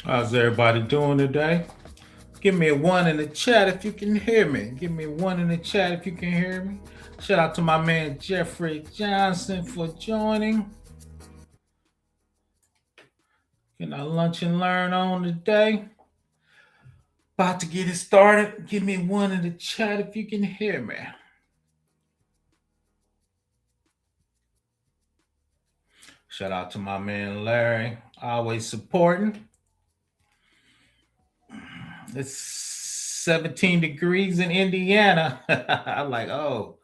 How's everybody doing today? Give me a one in the chat if you can hear me. Give me a one in the chat if you can hear me. Shout out to my man Jeffrey Johnson for joining. Getting our lunch and learn on today. About to get it started. Give me one in the chat if you can hear me. Shout out to my man Larry, always supporting. It's 17 degrees in Indiana. I'm like, oh,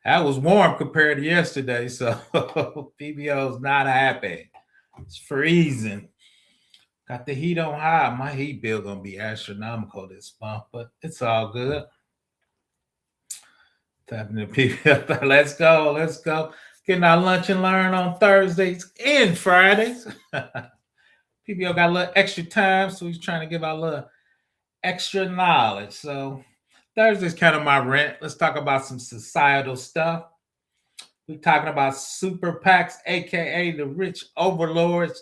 that was warm compared to yesterday. So PBO's not happy. It's freezing. Got the heat on high. My heat bill gonna be astronomical this month, but it's all good. Tapping the PBO. Let's go. Let's go. Getting our lunch and learn on Thursdays and Fridays. PBO got a little extra time, so he's trying to give out a little extra knowledge. So Thursday's kind of my rant. Let's talk about some societal stuff. We're talking about super PACs, aka the rich overlords,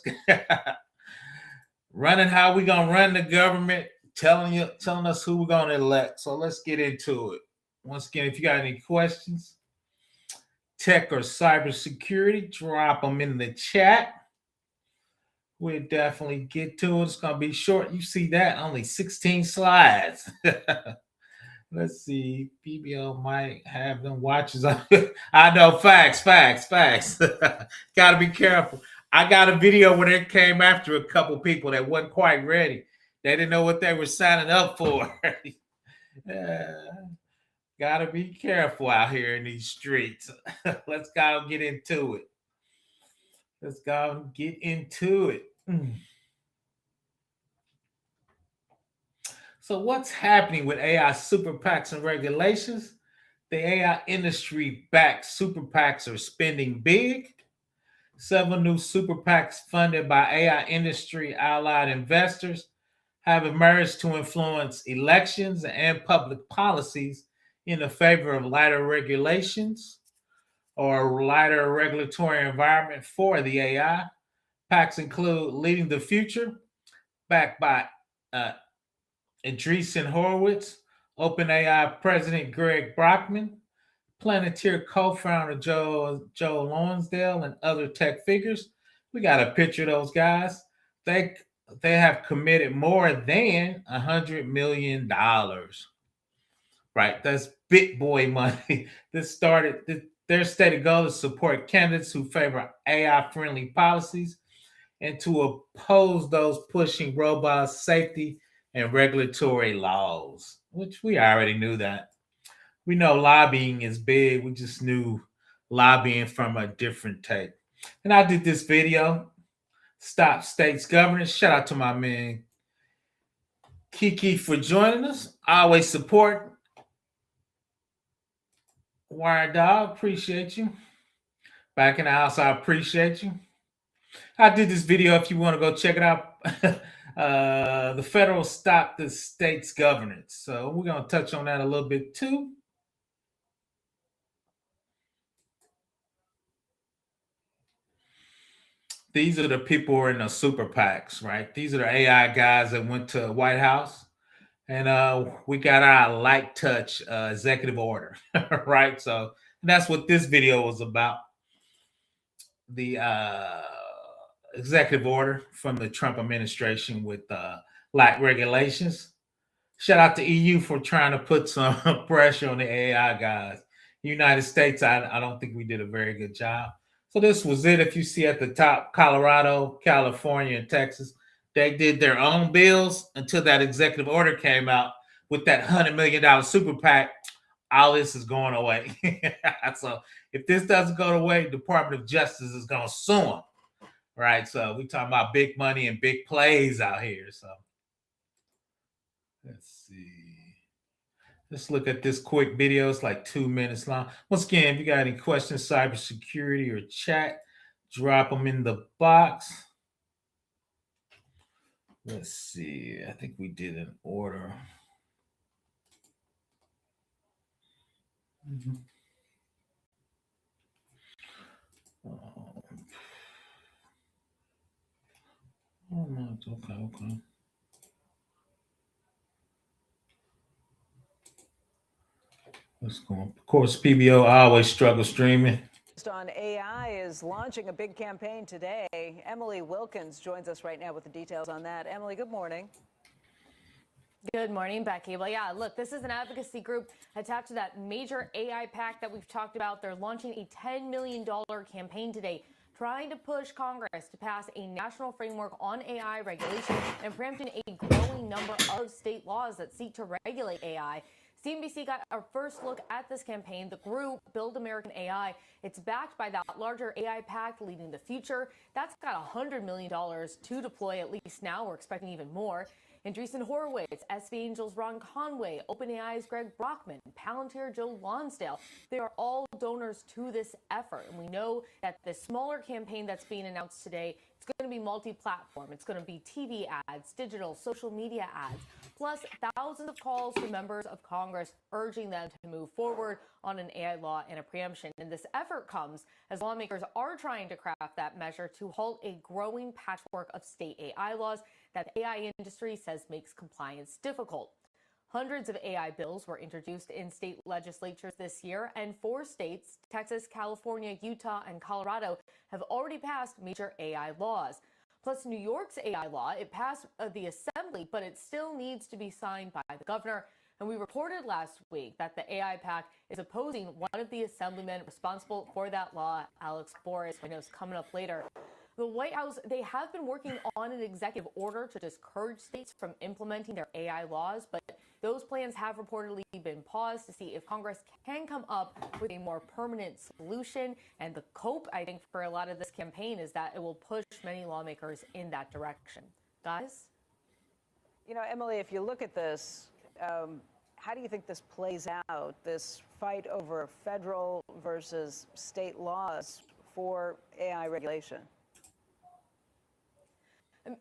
running how we gonna run the government, telling us who we're gonna elect. So let's get into it. Once again, if you got any questions, tech or cybersecurity, drop them in the chat. We'll definitely get to it. It's gonna be short. You see that? Only 16 slides. Let's see. PBO might have them watches. I know. Facts. Gotta be careful. I got a video when it came after a couple people that wasn't quite ready. They didn't know what they were signing up for. Gotta be careful out here in these streets. Let's go get into it. Let's go get into it. So what's happening with AI super PACs and regulations? The AI industry backed super PACs are spending big. Several new super PACs funded by AI industry allied investors have emerged to influence elections and public policies in the favor of lighter regulations or lighter regulatory environment for the AI. PACs include Leading the Future, backed by Andreessen Horowitz, OpenAI President Greg Brockman, Planeteer co-founder Joe Lonsdale, and other tech figures. We got a picture of those guys. They have committed more than $100 million. Right, that's big boy money. Their stated goal is to support candidates who favor AI-friendly policies and to oppose those pushing robust safety and regulatory laws, which we already knew that. We know lobbying is big. We just knew lobbying from a different take. And I did this video, Stop States Governance. Shout out to my man Kiki for joining us. I always support Wire Dog. Appreciate you. Back in the house, I appreciate you. I did this video if you want to go check it out. The federal Stop the States Governance. So we're going to touch on that a little bit too. These are the people who are in the super PACs, right? These are the AI guys that went to White House, and we got our light touch executive order, right? So that's what this video was about. The executive order from the Trump administration with light regulations. Shout out to EU for trying to put some pressure on the AI guys. United States, I don't think we did a very good job. So this was it. If you see at the top, Colorado, California, and Texas, they did their own bills until that executive order came out with that $100 million super PAC. All this is going away. So if this doesn't go away, Department of Justice is going to sue them. Right. So we talking about big money and big plays out here. So let's see. Let's look at this quick video. It's like 2 minutes long. Once again, if you got any questions, cybersecurity or chat, drop them in the box. Let's see. I think we did an order. Oh, okay. What's going? Of course, PBO always struggle streaming. On AI is launching a big campaign today. Emily Wilkins joins us right now with the details on that. Emily, good morning. Good morning, Becky. Well, yeah, look, this is an advocacy group attached to that major AI pact that we've talked about. They're launching a $10 million campaign today, trying to push Congress to pass a national framework on AI regulation and preempting a growing number of state laws that seek to regulate AI. CNBC got our first look at this campaign. The group, Build American AI, it's backed by that larger AI pact, Leading the Future. That's got $100 million to deploy, at least now. We're expecting even more. Andreessen Horowitz, SV Angel's Ron Conway, OpenAI's Greg Brockman, Palantir Joe Lonsdale. They are all donors to this effort. And we know that the smaller campaign that's being announced today, it's going to be multi-platform. It's going to be TV ads, digital, social media ads, plus thousands of calls to members of Congress urging them to move forward on an AI law and a preemption. And this effort comes as lawmakers are trying to craft that measure to halt a growing patchwork of state AI laws that the AI industry says makes compliance difficult. Hundreds of AI bills were introduced in state legislatures this year, and 4 states, Texas, California, Utah, and Colorado, have already passed major AI laws. Plus, New York's AI law, it passed the assembly, but it still needs to be signed by the governor. And we reported last week that the AI pact is opposing one of the assemblymen responsible for that law, Alex Boris. I know it's coming up later. The White House, they have been working on an executive order to discourage states from implementing their AI laws, but those plans have reportedly been paused to see if Congress can come up with a more permanent solution. And the hope, I think, for a lot of this campaign is that it will push many lawmakers in that direction. Guys? You know, Emily, if you look at this, how do you think this plays out, this fight over federal versus state laws for AI regulation?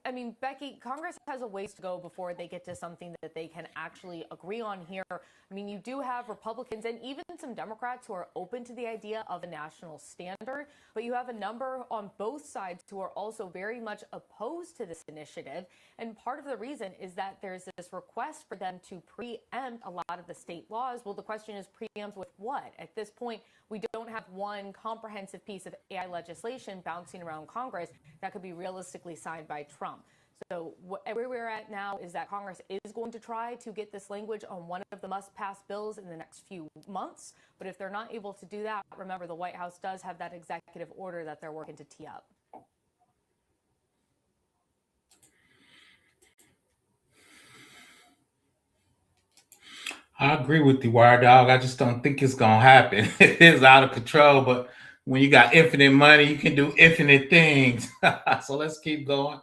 I mean, Becky, Congress has a ways to go before they get to something that they can actually agree on here. I mean, you do have Republicans and even some Democrats who are open to the idea of a national standard, but you have a number on both sides who are also very much opposed to this initiative. And part of the reason is that there's this request for them to preempt a lot of the state laws. Well, the question is preempt with what? At this point, we don't have one comprehensive piece of AI legislation bouncing around Congress that could be realistically signed by Trump. So where we're at now is that Congress is going to try to get this language on one of the must-pass bills in the next few months. But if they're not able to do that, remember the White House does have that executive order that they're working to tee up. I agree with you, Wire Dog. I just don't think it's gonna happen. It is out of control, but when you got infinite money, you can do infinite things. So let's keep going.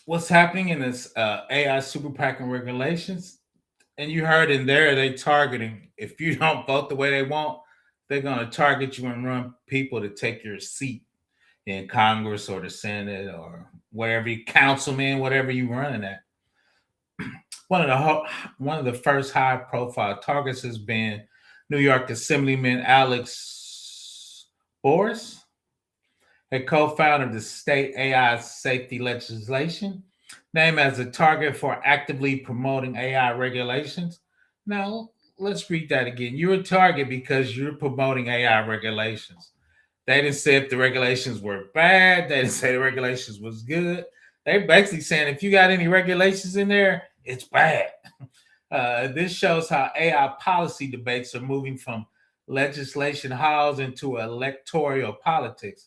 What's happening in this AI super PAC and regulations? And you heard in there they targeting. If you don't vote the way they want, they're gonna target you and run people to take your seat in Congress or the Senate or wherever you councilman, whatever you running at. One of the first high profile targets has been New York Assemblyman Alex Boris, a co-founder of the state AI safety legislation, named as a target for actively promoting AI regulations. Now, let's read that again. You're a target because you're promoting AI regulations. They didn't say if the regulations were bad. They didn't say the regulations was good. They're basically saying if you got any regulations in there, it's bad. This shows how AI policy debates are moving from legislation halls into electoral politics,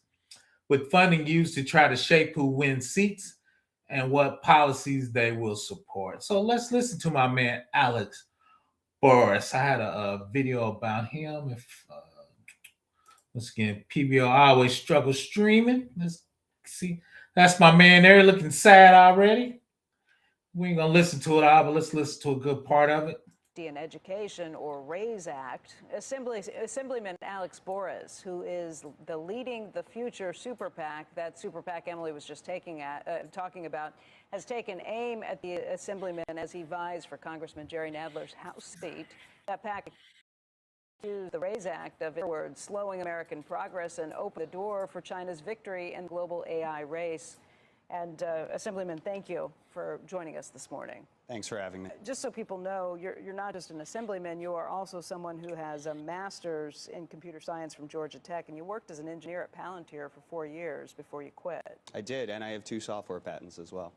with funding used to try to shape who wins seats and what policies they will support. So let's listen to my man Alex Boris. I had a video about him. If once again, PBO always struggle streaming. Let's see. That's my man there looking sad already. We ain't gonna listen to it all, but let's listen to a good part of it. In Education, or RAISE Act, Assemblyman Alex Boris, who is the Leading the Future super PAC, that super PAC Emily was just talking about, has taken aim at the Assemblyman as he vies for Congressman Jerry Nadler's House seat. That PAC accused the RAISE Act of, in other words, slowing American progress and open the door for China's victory in the global AI race. And Assemblyman, thank you for joining us this morning. Thanks for having me. Just so people know, you're not just an assemblyman, you are also someone who has a master's in computer science from Georgia Tech, and you worked as an engineer at Palantir for 4 years before you quit. I did, and I have 2 software patents as well.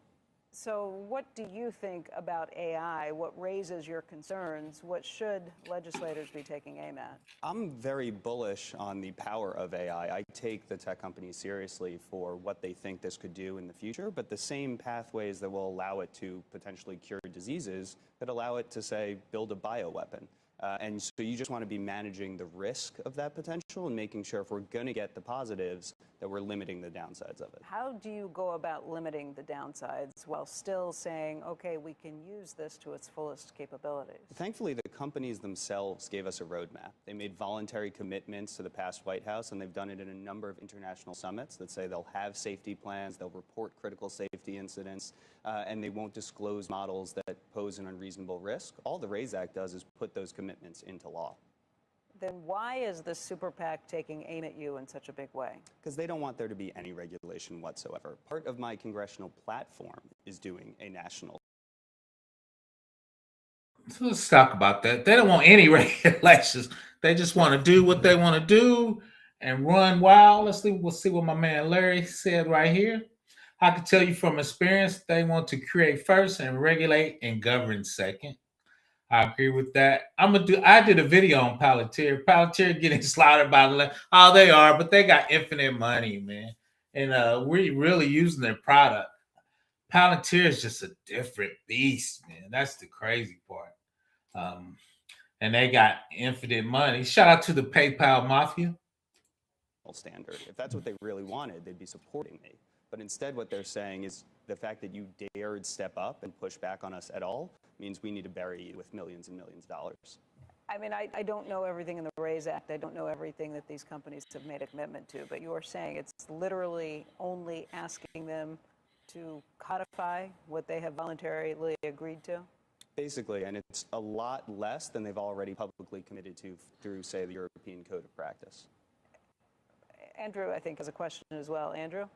So what do you think about AI? What raises your concerns? What should legislators be taking aim at? I'm very bullish on the power of AI. I take the tech companies seriously for what they think this could do in the future, but the same pathways that will allow it to potentially cure diseases that allow it to, say, build a bioweapon. And so you just want to be managing the risk of that potential and making sure if we're going to get the positives that we're limiting the downsides of it. How do you go about limiting the downsides while still saying, okay, we can use this to its fullest capabilities? Thankfully, the companies themselves gave us a roadmap. They made voluntary commitments to the past White House, and they've done it in a number of international summits that say they'll have safety plans, they'll report critical safety incidents, and they won't disclose models that pose an unreasonable risk. All the RAISE Act does is put those commitments into law. Then why is the super PAC taking aim at you in such a big way? Because they don't want there to be any regulation whatsoever. Part of my congressional platform is doing a national. So let's talk about that. They don't want any regulations. They just want to do what they want to do and run wild. We'll see what my man Larry said right here. I can tell you from experience, they want to create first and regulate and govern second. I agree with that. I did a video on Palantir. Palantir getting slaughtered by they are, but they got infinite money, man. And we're really using their product. Palantir is just a different beast, man. That's the crazy part. And they got infinite money. Shout out to the PayPal mafia. Standard. If that's what they really wanted, they'd be supporting me. But instead, what they're saying is the fact that you dared step up and push back on us at all means we need to bury you with millions and millions of dollars. I mean, I don't know everything in the RAISE Act. I don't know everything that these companies have made a commitment to, but you are saying it's literally only asking them to codify what they have voluntarily agreed to? Basically, and it's a lot less than they've already publicly committed to through, say, the European Code of Practice. Andrew, I think, has a question as well. Andrew?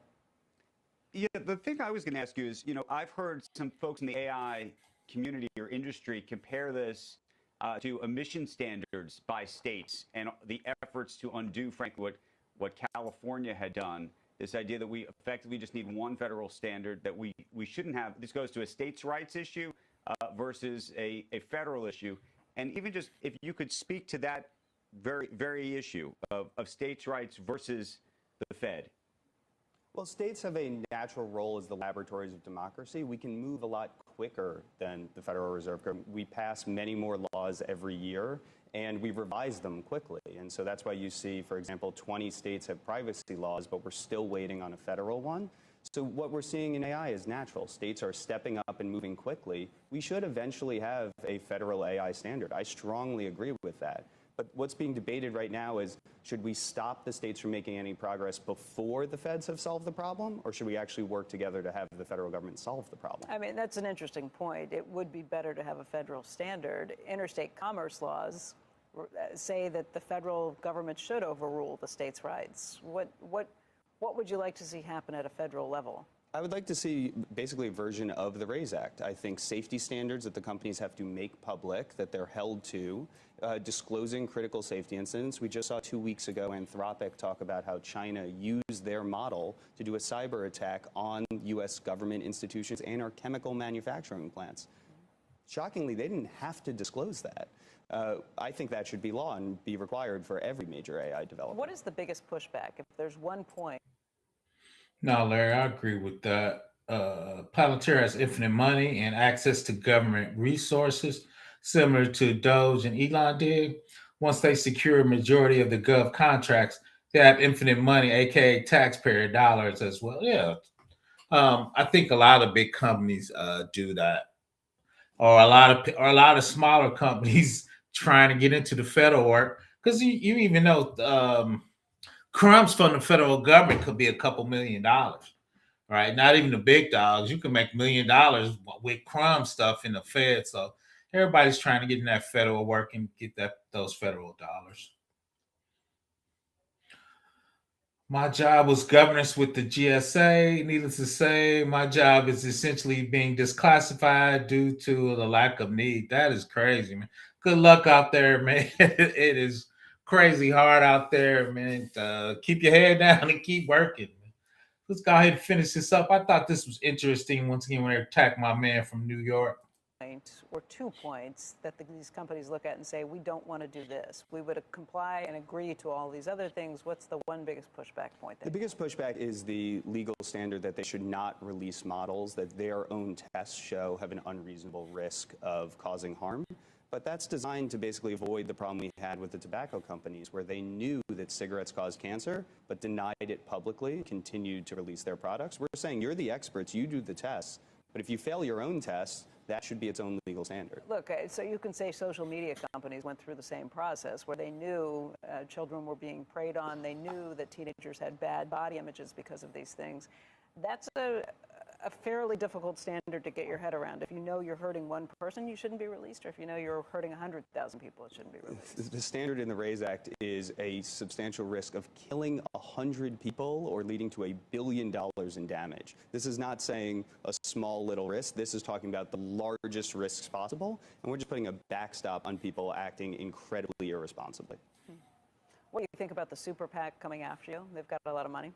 Yeah, the thing I was going to ask you is, I've heard some folks in the AI community or industry compare this to emission standards by states and the efforts to undo, frankly, what California had done. This idea that we effectively just need one federal standard, that we shouldn't have. This goes to a states' rights issue versus a federal issue. And even just if you could speak to that very issue of states' rights versus the Fed. Well, states have a natural role as the laboratories of democracy. We can move a lot quicker than the Federal Reserve. We pass many more laws every year, and we revise them quickly. And so that's why you see, for example, 20 states have privacy laws, but we're still waiting on a federal one. So what we're seeing in AI is natural. States are stepping up and moving quickly. We should eventually have a federal AI standard. I strongly agree with that. But what's being debated right now is, should we stop the states from making any progress before the feds have solved the problem, or should we actually work together to have the federal government solve the problem? I mean, that's an interesting point. It would be better to have a federal standard. Interstate commerce laws say that the federal government should overrule the states' rights. What would you like to see happen at a federal level? I would like to see basically a version of the RAISE Act. I think safety standards that the companies have to make public, that they're held to, disclosing critical safety incidents. We just saw 2 weeks ago Anthropic talk about how China used their model to do a cyber attack on U.S. government institutions and our chemical manufacturing plants. Shockingly, they didn't have to disclose that. I think that should be law and be required for every major AI developer. What is the biggest pushback? If there's one point. No, Larry, I agree with that. Palantir has infinite money and access to government resources, similar to Doge and Elon did. Once they secure a majority of the gov contracts, they have infinite money, aka taxpayer dollars as well. Yeah, I think a lot of big companies do that, or a lot of smaller companies trying to get into the federal work, because you even know. Crumbs from the federal government could be a couple $1 million, right? Not even the big dogs. You can make $1 million with crumb stuff in the Fed. So everybody's trying to get in that federal work and get those federal dollars. My job was governance with the GSA. Needless to say, my job is essentially being disclassified due to the lack of need. That is crazy, man. Good luck out there, man. It is crazy hard out there, man. Keep your head down and keep working. Let's go ahead and finish this up. I thought this was interesting once again when they attacked my man from New York. Or 2 points that these companies look at and say, we don't want to do this. We would comply and agree to all these other things. What's the one biggest pushback point there? The biggest pushback is the legal standard that they should not release models that their own tests show have an unreasonable risk of causing harm. But that's designed to basically avoid the problem we had with the tobacco companies, where they knew that cigarettes caused cancer, but denied it publicly, continued to release their products. We're saying you're the experts, you do the tests, but if you fail your own tests, that should be its own legal standard. Look, so you can say social media companies went through the same process where they knew children were being preyed on. They knew that teenagers had bad body images because of these things. That's a fairly difficult standard to get your head around. If you know you're hurting one person, you shouldn't be released. Or if you know you're hurting 100,000 people, it shouldn't be released. The standard in the RAISE Act is a substantial risk of killing 100 people or leading to $1 billion in damage. This is not saying a small little risk. This is talking about the largest risks possible, and we're just putting a backstop on people acting incredibly irresponsibly. What do you think about the super PAC coming after you? They've got a lot of money.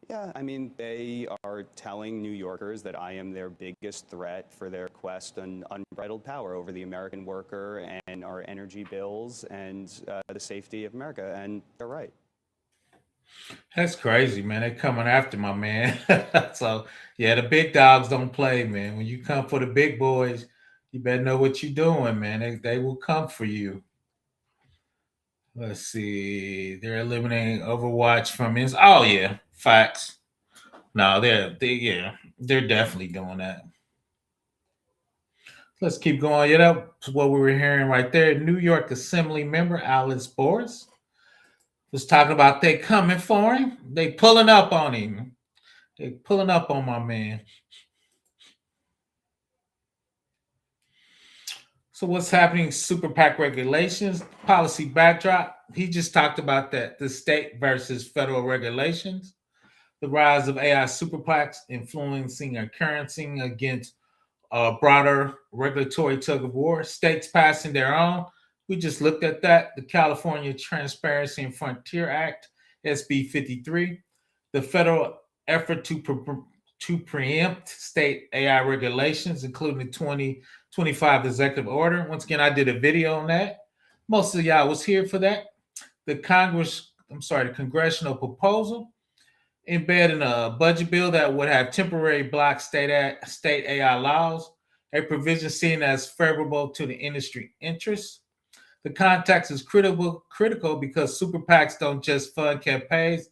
Yeah, I mean, they are telling New Yorkers that I am their biggest threat for their quest on unbridled power over the American worker and our energy bills and the safety of America, and they're right. That's crazy, man. They coming after my man. So yeah, the big dogs don't play, man. When you come for the big boys, you better know what you're doing, man. They will come for you. Let's see. They're eliminating Overwatch from his. Oh yeah, facts. No, they're definitely doing that. Let's keep going. Yeah, that's what we were hearing right there. New York Assembly member Alice Boris was talking about they coming for him. They pulling up on him. They pulling up on my man. So what's happening? Super PAC regulations, policy backdrop. He just talked about that. The state versus federal regulations. The rise of AI super PACs influencing our currency against a broader regulatory tug of war. States passing their own. We just looked at that. The California Transparency and Frontier Act, SB 53. The federal effort to preempt state AI regulations, including the 2025 executive order. Once again, I did a video on that. Most of y'all was here for that. The congressional proposal embedding a budget bill that would have temporary block state AI laws, a provision seen as favorable to the industry interests. The context is critical because super PACs don't just fund campaigns,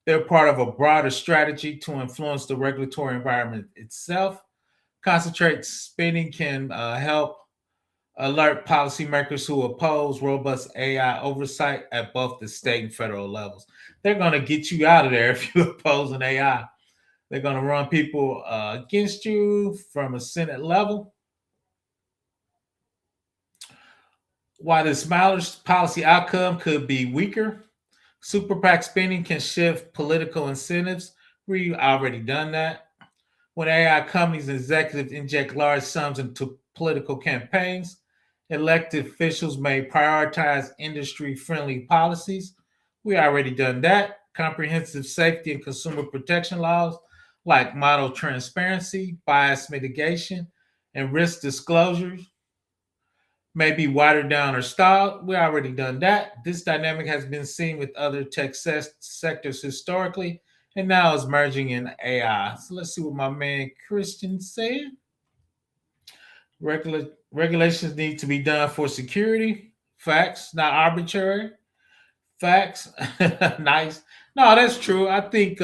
they're part of a broader strategy to influence the regulatory environment itself. Concentrate spending can help alert policymakers who oppose robust AI oversight at both the state and federal levels. They're going to get you out of there if you oppose an AI. They're going to run people against you from a Senate level. While the smaller policy outcome could be weaker, super PAC spending can shift political incentives. We've already done that. When AI companies and executives inject large sums into political campaigns, elected officials may prioritize industry-friendly policies. We already done that. Comprehensive safety and consumer protection laws like model transparency, bias mitigation, and risk disclosures may be watered down or stalled. We already done that. This dynamic has been seen with other tech sectors historically, and now is merging in AI. So let's see what my man Christian said. Regulations need to be done for security. Facts, not arbitrary. Facts. Nice. No, that's true. I think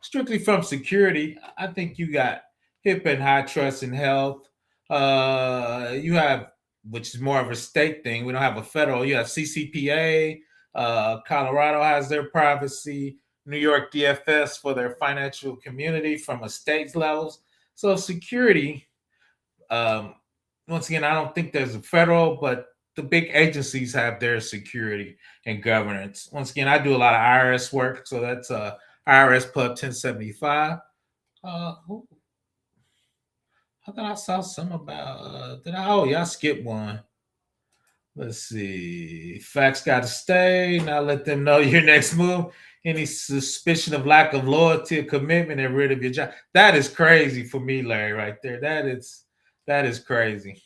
strictly from security, I think you got HIPAA and high trust in health. You have, which is more of a state thing. We don't have a federal. You have CCPA. Colorado has their privacy. New York DFS for their financial community from a state's levels. So security, once again, I don't think there's a federal, but the big agencies have their security and governance. Once again, I do a lot of IRS work, so that's IRS Pub 1075. Who, I thought I saw some about. Did I? Oh, yeah, I skipped one. Let's see. Facts got to stay. Now let them know your next move. Any suspicion of lack of loyalty or commitment and rid of your job. That is crazy for me, Larry, right there. That is crazy.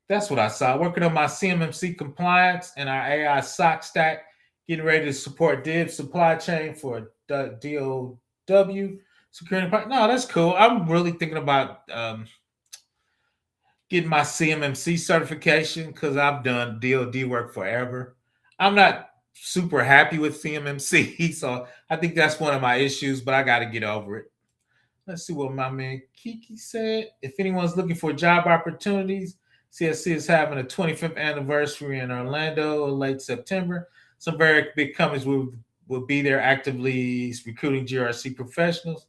That's what I saw. Working on my CMMC compliance and our AI SOC stack, getting ready to support DIB supply chain for DOW security. No, that's cool. I'm really thinking about getting my CMMC certification because I've done DoD work forever. I'm not super happy with CMMC, so I think that's one of my issues, but I got to get over it. Let's see what my man Kiki said. If anyone's looking for job opportunities, CSC is having a 25th anniversary in Orlando in late September. Some very big companies will be there actively recruiting GRC professionals.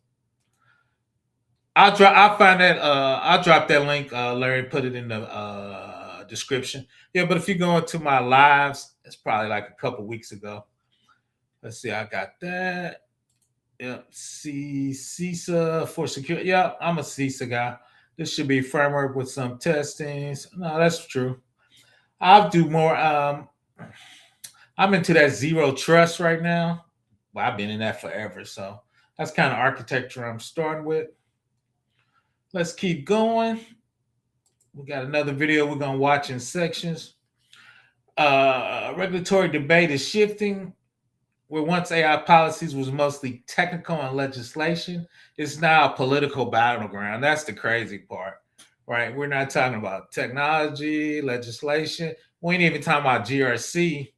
I'll drop that link, Larry, put it in the description. Yeah, but if you go into my lives, it's probably like a couple weeks ago. Let's see, I got that. Yep, CISA for security. Yep, I'm a CISA guy. This should be framework with some testings. No, that's true. I'll do more. I'm into that zero trust right now. Well, I've been in that forever, so that's kind of architecture I'm starting with. Let's keep going. We got another video we're gonna watch in sections. Regulatory debate is shifting. Where once AI policies was mostly technical and legislation, it's now a political battleground. That's the crazy part, right? We're not talking about technology, legislation. We ain't even talking about GRC.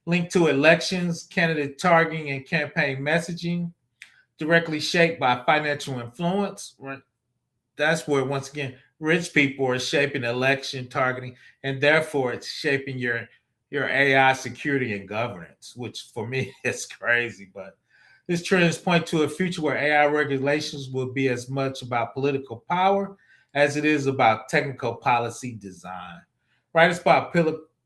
Linked to elections, candidate targeting, and campaign messaging, directly shaped by financial influence. Right? That's where, once again, rich people are shaping election targeting, and therefore it's shaping your AI security and governance, which for me is crazy. But this trends point to a future where AI regulations will be as much about political power as it is about technical policy design. Right? It's about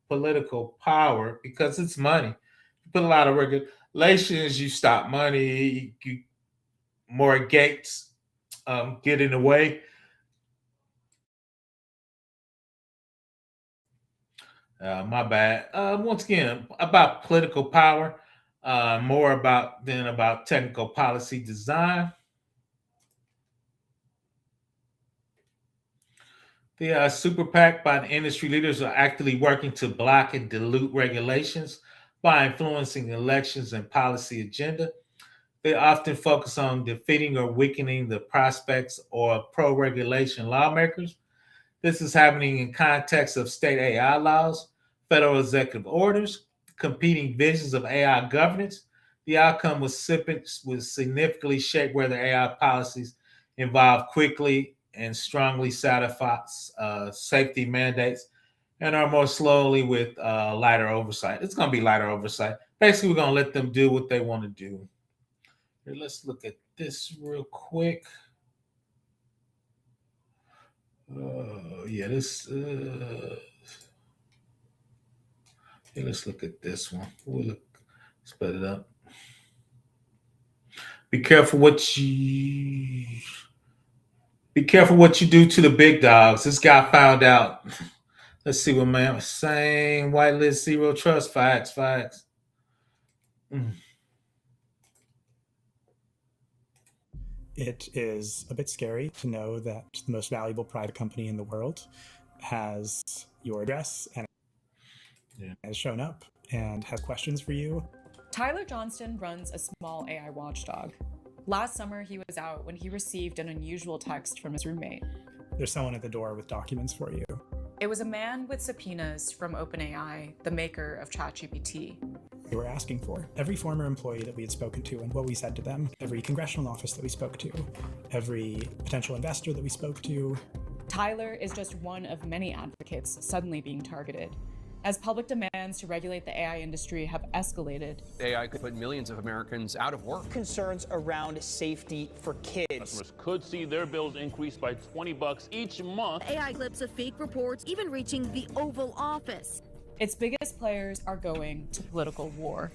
political power because it's money. You put a lot of regulations, you stop money, more gates get in the way. My bad. Once again, about political power, more about technical policy design. The super PAC by the industry leaders are actively working to block and dilute regulations by influencing elections and policy agenda. They often focus on defeating or weakening the prospects or pro-regulation lawmakers. This is happening in context of state AI laws, federal executive orders, competing visions of AI governance. The outcome was significantly shape whether AI policies evolve quickly and strongly satisfy safety mandates and are more slowly with lighter oversight. It's going to be lighter oversight. Basically, we're going to let them do what they want to do. Here, let's look at this real quick. Yeah, this. Here, let's look at this one. Split it up. Be careful what you do to the big dogs. This guy found out. Let's see what man was saying. Whitelist, zero trust, facts. It is a bit scary to know that the most valuable private company in the world has your address and has shown up and has questions for you. Tyler Johnston runs a small AI watchdog. Last summer, he was out when he received an unusual text from his roommate. There's someone at the door with documents for you. It was a man with subpoenas from OpenAI, the maker of ChatGPT. They were asking for every former employee that we had spoken to and what we said to them, every congressional office that we spoke to, every potential investor that we spoke to. Tyler is just one of many advocates suddenly being targeted. as public demands to regulate the AI industry have escalated. AI could put millions of Americans out of work. Concerns around safety for kids. Customers could see their bills increase by $20 each month. AI clips of fake reports even reaching the Oval Office. Its biggest players are going to political war.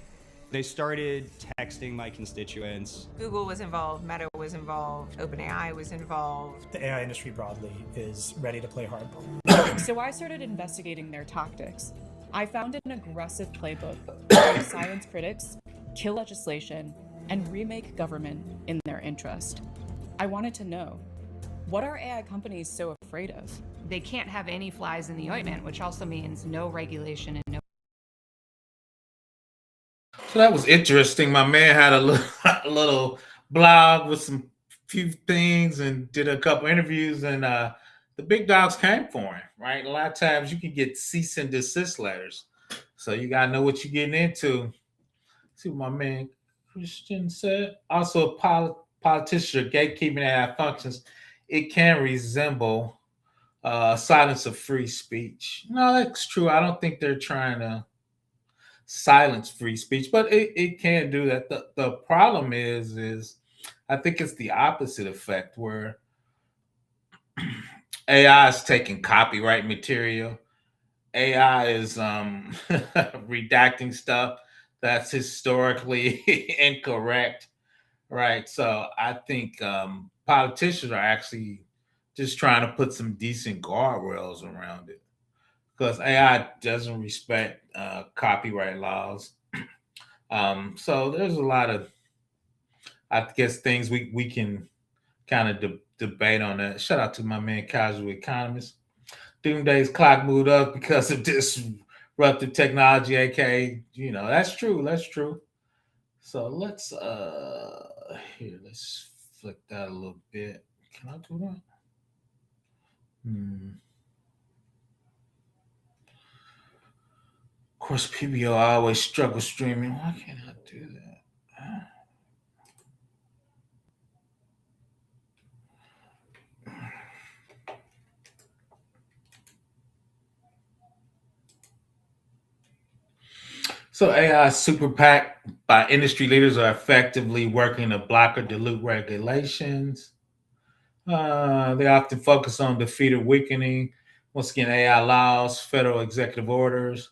They started texting my constituents. Google was involved, Meta was involved, OpenAI was involved. The AI industry broadly is ready to play hardball. So I started investigating their tactics. I found an aggressive playbook to silence critics, kill legislation, and remake government in their interest. I wanted to know, what are AI companies so afraid of? They can't have any flies in the ointment, which also means no regulation and no. So that was interesting. My man had a little blog with some few things and did a couple interviews, and the big dogs came for him, right? A lot of times you can get cease and desist letters. So you got to know what you're getting into. See what my man Christian said. Also, politicians are gatekeeping AI functions. It can resemble silence of free speech. No, that's true. I don't think they're trying to silence free speech, but it can do that. The problem is I think it's the opposite effect, where AI is taking copyright material. AI is redacting stuff that's historically incorrect, right? So I think politicians are actually just trying to put some decent guardrails around it, because AI doesn't respect copyright laws. So there's a lot of, I guess, things we can kind of debate on that. Shout out to my man, Casual Economist. Doomsday's clock moved up because of disruptive technology, aka, that's true. That's true. So let's flick that a little bit. Can I do that? Of course, PBO always struggle streaming. Why can't I do that? So AI super PAC by industry leaders are effectively working to block or dilute regulations. They often focus on defeat or weakening. Once again, AI laws, federal executive orders,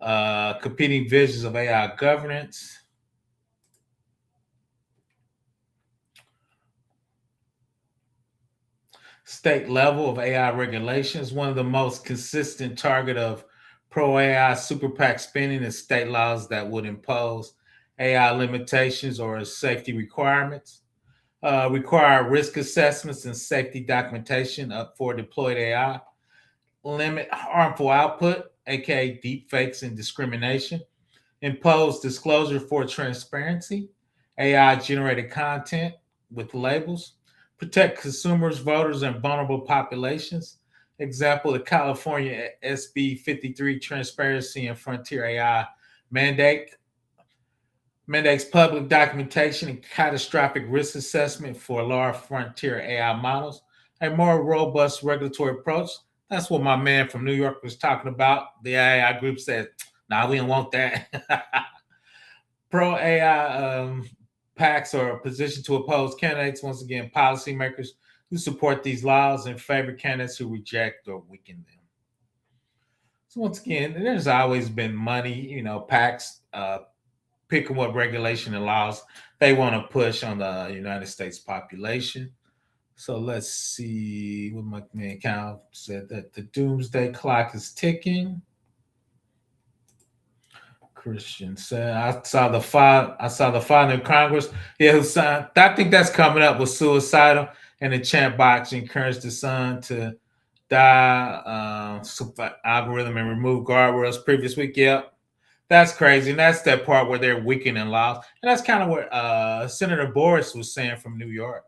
competing visions of AI governance. State level of AI regulations. One of the most consistent target of pro-AI super PAC spending is state laws that would impose AI limitations or safety requirements, require risk assessments and safety documentation up for deployed AI, limit harmful output, aka deepfakes and discrimination, impose disclosure for transparency, AI generated content with labels, protect consumers, voters, and vulnerable populations. Example, the California SB 53 Transparency and Frontier AI mandates public documentation and catastrophic risk assessment for large frontier AI models, a more robust regulatory approach. That's what my man from New York was talking about. The AI group said, nah, we don't want that. Pro AI PACs are positioned to oppose candidates, once again, policymakers who support these laws and favor candidates who reject or weaken them. So once again, there's always been money, PACs picking what regulation and laws they want to push on the United States population. So let's see what my man Cal said, that the doomsday clock is ticking. Christian said, I saw the father in Congress. Yeah, who signed, I think that's coming up, was suicidal, and the chat box encouraged the son to die, algorithm and remove guardrails previous week. Yep. That's crazy. And that's that part where they're weakening laws. And that's kind of what Senator Boris was saying from New York.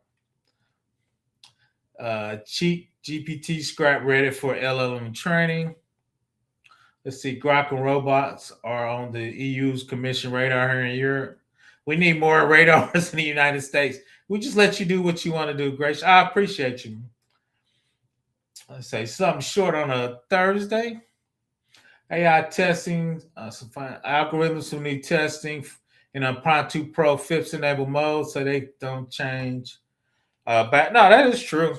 Cheap GPT scrap Reddit for LLM training. Let's see, Grok and robots are on the EU's commission radar here in Europe. We need more radars in the United States. We just let you do what you want to do, Grace. I appreciate you. Let's say something short on a Thursday. AI testing, some fine algorithms who need testing in a Pronto Pro FIPS enabled mode so they don't change. Back. No, that is true.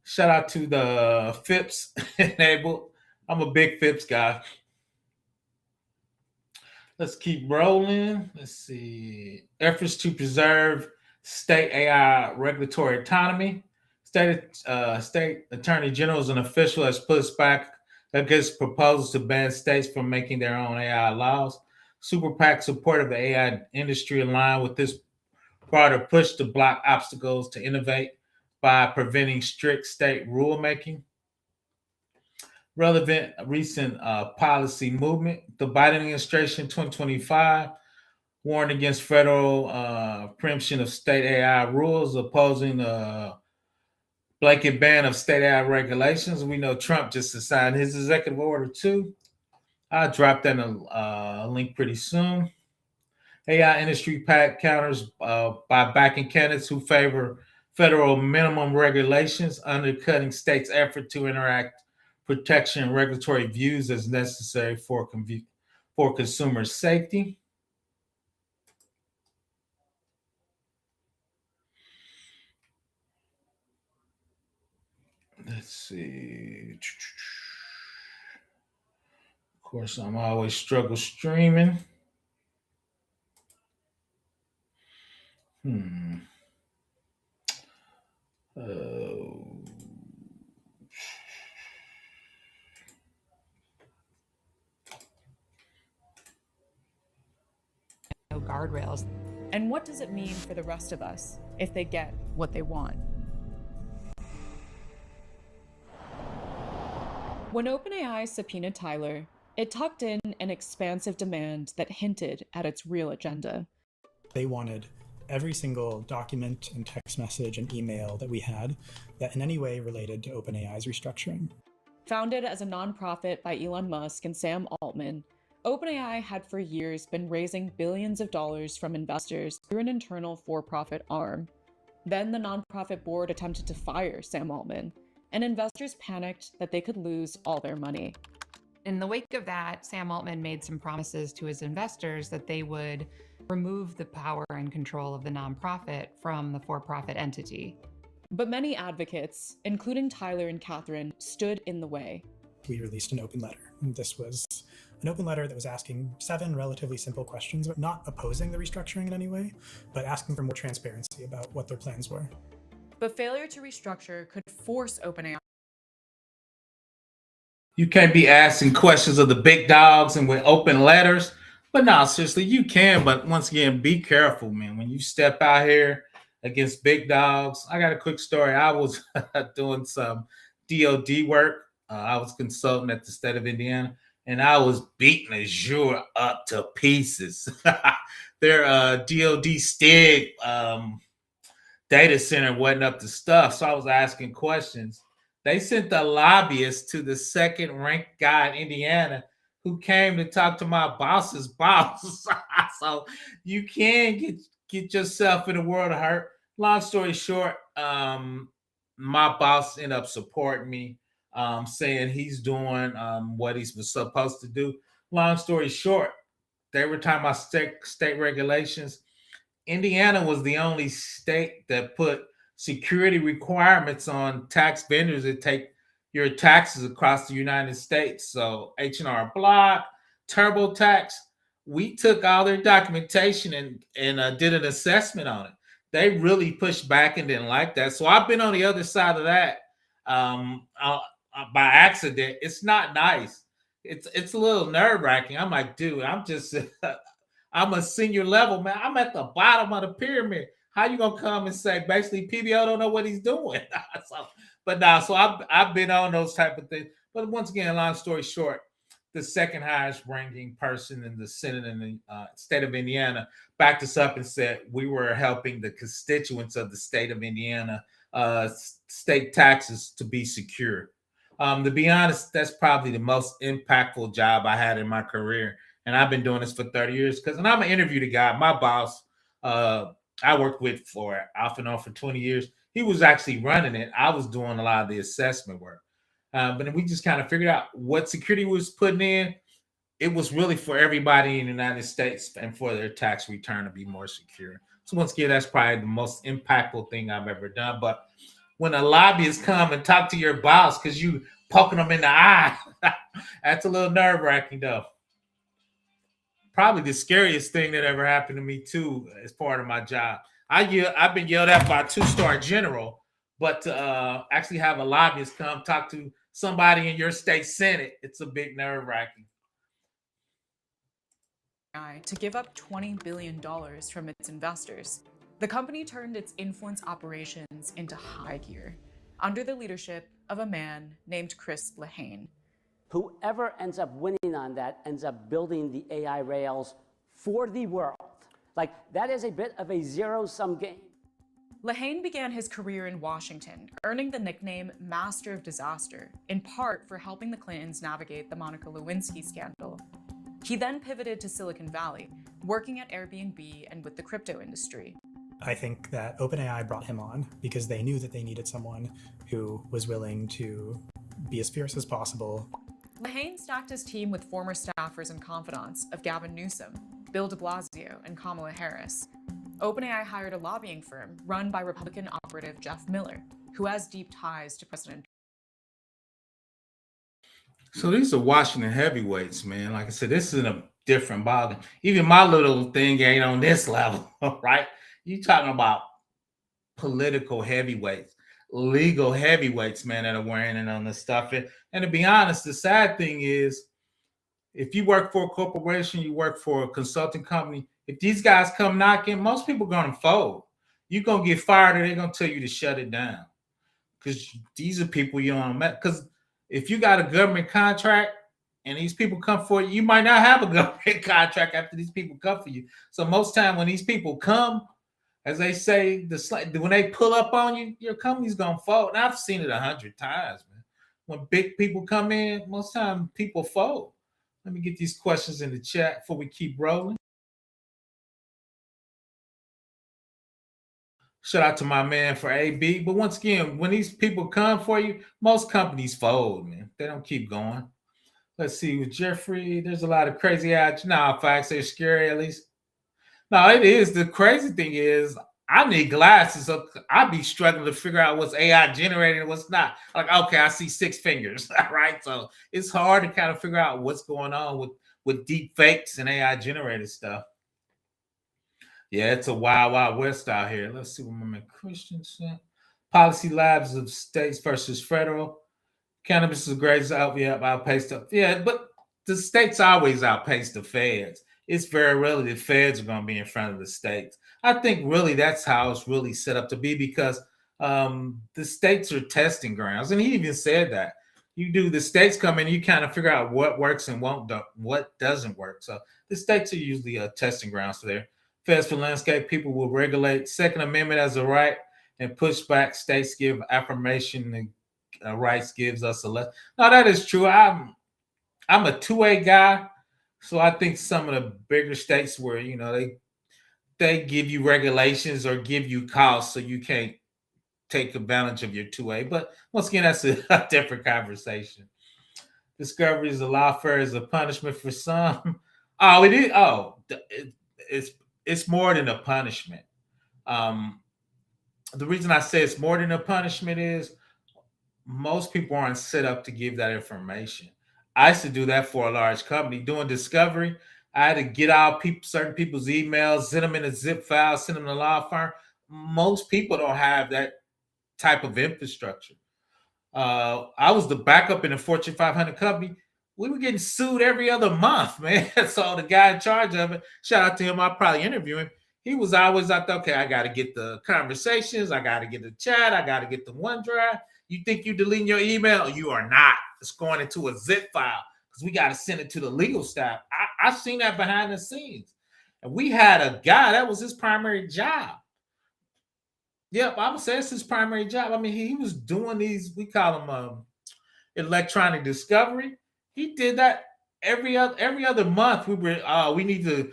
Shout out to the FIPS enabled. I'm a big FIPS guy. Let's keep rolling. Let's see. Efforts to preserve state AI regulatory autonomy. State Attorney General and official has pushed back against proposals to ban states from making their own AI laws. Super PAC support of the AI industry aligned with this broader push to block obstacles to innovate by preventing strict state rulemaking. Relevant recent policy movement. The Biden administration 2025 warned against federal preemption of state AI rules, opposing a blanket ban of state AI regulations. We know Trump just signed his executive order too. I'll drop that in a link pretty soon. AI industry pack counters by backing candidates who favor federal minimum regulations, undercutting states' effort to interact protection and regulatory views as necessary for consumer safety. Let's see. Of course, I'm always struggle streaming. No guardrails. And what does it mean for the rest of us if they get what they want? When OpenAI subpoenaed Tyler, it tucked in an expansive demand that hinted at its real agenda. They wanted every single document and text message and email that we had that in any way related to OpenAI's restructuring. Founded as a nonprofit by Elon Musk and Sam Altman, OpenAI had for years been raising billions of dollars from investors through an internal for-profit arm. Then the nonprofit board attempted to fire Sam Altman, and investors panicked that they could lose all their money. In the wake of that, Sam Altman made some promises to his investors that they would remove the power and control of the nonprofit from the for-profit entity. But many advocates, including Tyler and Catherine, stood in the way. We released an open letter. This was an open letter that was asking 7 relatively simple questions, but not opposing the restructuring in any way, but asking for more transparency about what their plans were. But failure to restructure could force OpenAI. You can't be asking questions of the big dogs and with open letters. But no, seriously, you can. But once again, be careful, man. When you step out here against big dogs, I got a quick story. I was doing some DOD work. I was consulting at the state of Indiana, and I was beating Azure up to pieces. Their DOD Stig data center wasn't up to stuff, so I was asking questions. They sent the lobbyist to the second ranked guy in Indiana who came to talk to my boss's boss. So you can get yourself in a world of hurt. Long story short, my boss ended up supporting me, saying he's doing what he's supposed to do. Long story short, they were talking about state regulations. Indiana was the only state that put security requirements on tax vendors that take your taxes across the United States. So H&R Block, TurboTax, we took all their documentation and did an assessment on it. They really pushed back and didn't like that. So I've been on the other side of that by accident. It's not nice. It's a little nerve wracking. I'm like, dude, I'm just I'm a senior level, man. I'm at the bottom of the pyramid. How you gonna come and say basically PBO don't know what he's doing? So I've been on those type of things. But once again, long story short, the second highest ranking person in the Senate in the state of Indiana backed us up and said we were helping the constituents of the state of Indiana state taxes to be secure. To be honest, that's probably the most impactful job I had in my career. And I've been doing this for 30 years and I'm an interview guy. My boss, I worked with for off and on for 20 years. He was actually running it. I was doing a lot of the assessment work. But then we just kind of figured out what security was putting in. It was really for everybody in the United States and for their tax return to be more secure. So once again, that's probably the most impactful thing I've ever done. But when a lobbyist come and talk to your boss because you poking them in the eye, that's a little nerve-wracking though. Probably the scariest thing that ever happened to me too as part of my job. I've been yelled at by a 2-star general, but to actually have a lobbyist come talk to somebody in your state senate, it's a big nerve-wracking. To give up $20 billion from its investors. The company turned its influence operations into high gear under the leadership of a man named Chris Lehane. Whoever ends up winning on that ends up building the AI rails for the world. Like, that is a bit of a zero-sum game. Lehane began his career in Washington, earning the nickname Master of Disaster, in part for helping the Clintons navigate the Monica Lewinsky scandal. He then pivoted to Silicon Valley, working at Airbnb and with the crypto industry. I think that OpenAI brought him on because they knew that they needed someone who was willing to be as fierce as possible. Lehane stacked his team with former staffers and confidants of Gavin Newsom, Bill de Blasio, and Kamala Harris. OpenAI hired a lobbying firm run by Republican operative Jeff Miller, who has deep ties to President. So these are Washington heavyweights, man. Like I said, this is a different ballgame. Even my little thing ain't on this level, right? You talking about political heavyweights, legal heavyweights, man, that are wearing it on this stuff. And to be honest, the sad thing is, if you work for a corporation, you work for a consulting company, if these guys come knocking, most people are going to fold. You're going to get fired or they're going to tell you to shut it down. Because these are people you don't met. Because if you got a government contract and these people come for you, you might not have a government contract after these people come for you. So most time when these people come, as they say, when they pull up on you, your company's going to fold. And I've seen it 100 times, man. When big people come in, most time people fold. Let me get these questions in the chat before we keep rolling. Shout out to my man for AB. But once again, when these people come for you, most companies fold, man. They don't keep going. Let's see, with Jeffrey, there's a lot of crazy ads. No, facts are scary, at least. No, it is. The crazy thing is, I need glasses. So I'd be struggling to figure out what's AI generated and what's not. Like, okay, I see 6 fingers, right? So it's hard to kind of figure out what's going on with deep fakes and AI generated stuff. Yeah, it's a wild, wild west out here. Let's see what my man Christian said. Policy labs of states versus federal. Cannabis is the greatest outpace the. Yeah, but the states always outpace the feds. It's very rarely the feds are going to be in front of the states. I think really that's how it's really set up to be because the states are testing grounds. And he even said that. The states come in, you kind of figure out what works and what doesn't work. So the states are usually testing grounds for there. Feds for landscape, people will regulate. Second Amendment as a right and push back. States give affirmation and rights gives us a less. No, that is true. I'm a 2A guy. So I think some of the bigger states where, they give you regulations or give you costs so you can't take advantage of your 2A. But once again, that's a different conversation. Discovery is a lawfare as a punishment for some. Oh, it is. Oh, it's more than a punishment. The reason I say it's more than a punishment is most people aren't set up to give that information. I used to do that for a large company. Doing discovery, I had to get out certain people's emails, send them in a zip file, send them to a law firm. Most people don't have that type of infrastructure. I was the backup in a Fortune 500 company. We were getting sued every other month, man. So the guy in charge of it, shout out to him, I'll probably interview him. He was always out there, okay, I got to get the conversations. I got to get the chat. I got to get the OneDrive. You think you deleting your email? You are not. It's going into a zip file because we got to send it to the legal staff. I've seen that behind the scenes. And we had a guy, that was his primary job. Yep, I would say it's his primary job. I mean, he was doing these, we call them electronic discovery. He did that every other month. We need to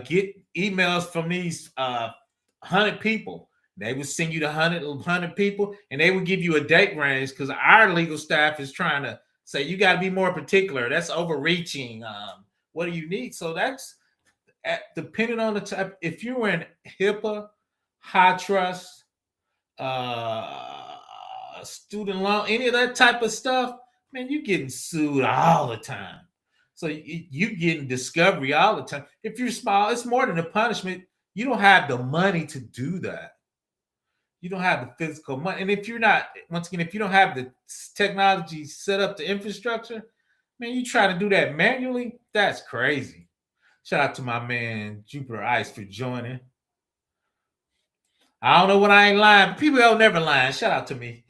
get emails from these 100 people. They would send you to 100 people, and they would give you a date range because our legal staff is trying to say you got to be more particular. That's overreaching. What do you need? So that's depending on the type. If you're in HIPAA, high trust, student loan, any of that type of stuff, man, you're getting sued all the time. So you getting discovery all the time. If you're small, it's more than a punishment. You don't have the money to do that. You don't have the physical money. And if you're not, once again, if you don't have the technology set up, the infrastructure, man, you try to do that manually, that's crazy. Shout out to my man Jupiter Ice for joining. I don't know when I ain't lying. People don't never lying. Shout out to me.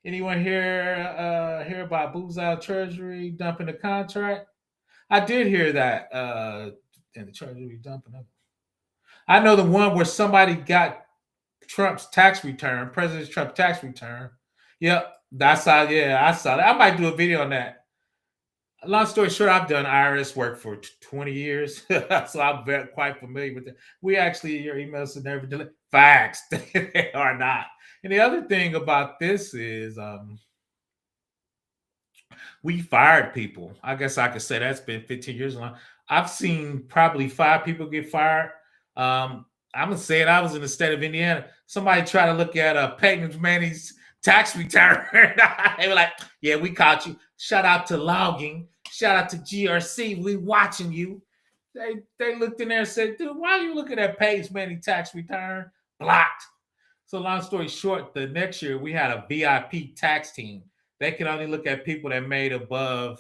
Anyone hear about Booz Allen Treasury dumping the contract? I did hear that. And the Treasury dumping them. I know the one where somebody got Trump's tax return, President Trump's tax return. Yep, I saw that. I might do a video on that. Long story short, I've done IRS work for 20 years, so I'm quite familiar with it. We actually, your emails are never delivered. Facts, they are not. And the other thing about this is we fired people. I guess I could say that's been 15 years long. I've seen probably 5 people get fired. I'm gonna say it. I was in the state of Indiana. Somebody tried to look at Peyton Manning's tax return. They were like, "Yeah, we caught you." Shout out to logging. Shout out to GRC. We watching you. They looked in there and said, "Dude, why are you looking at Peyton Manning tax return?" Blocked. So long story short, the next year we had a VIP tax team. They could only look at people that made above,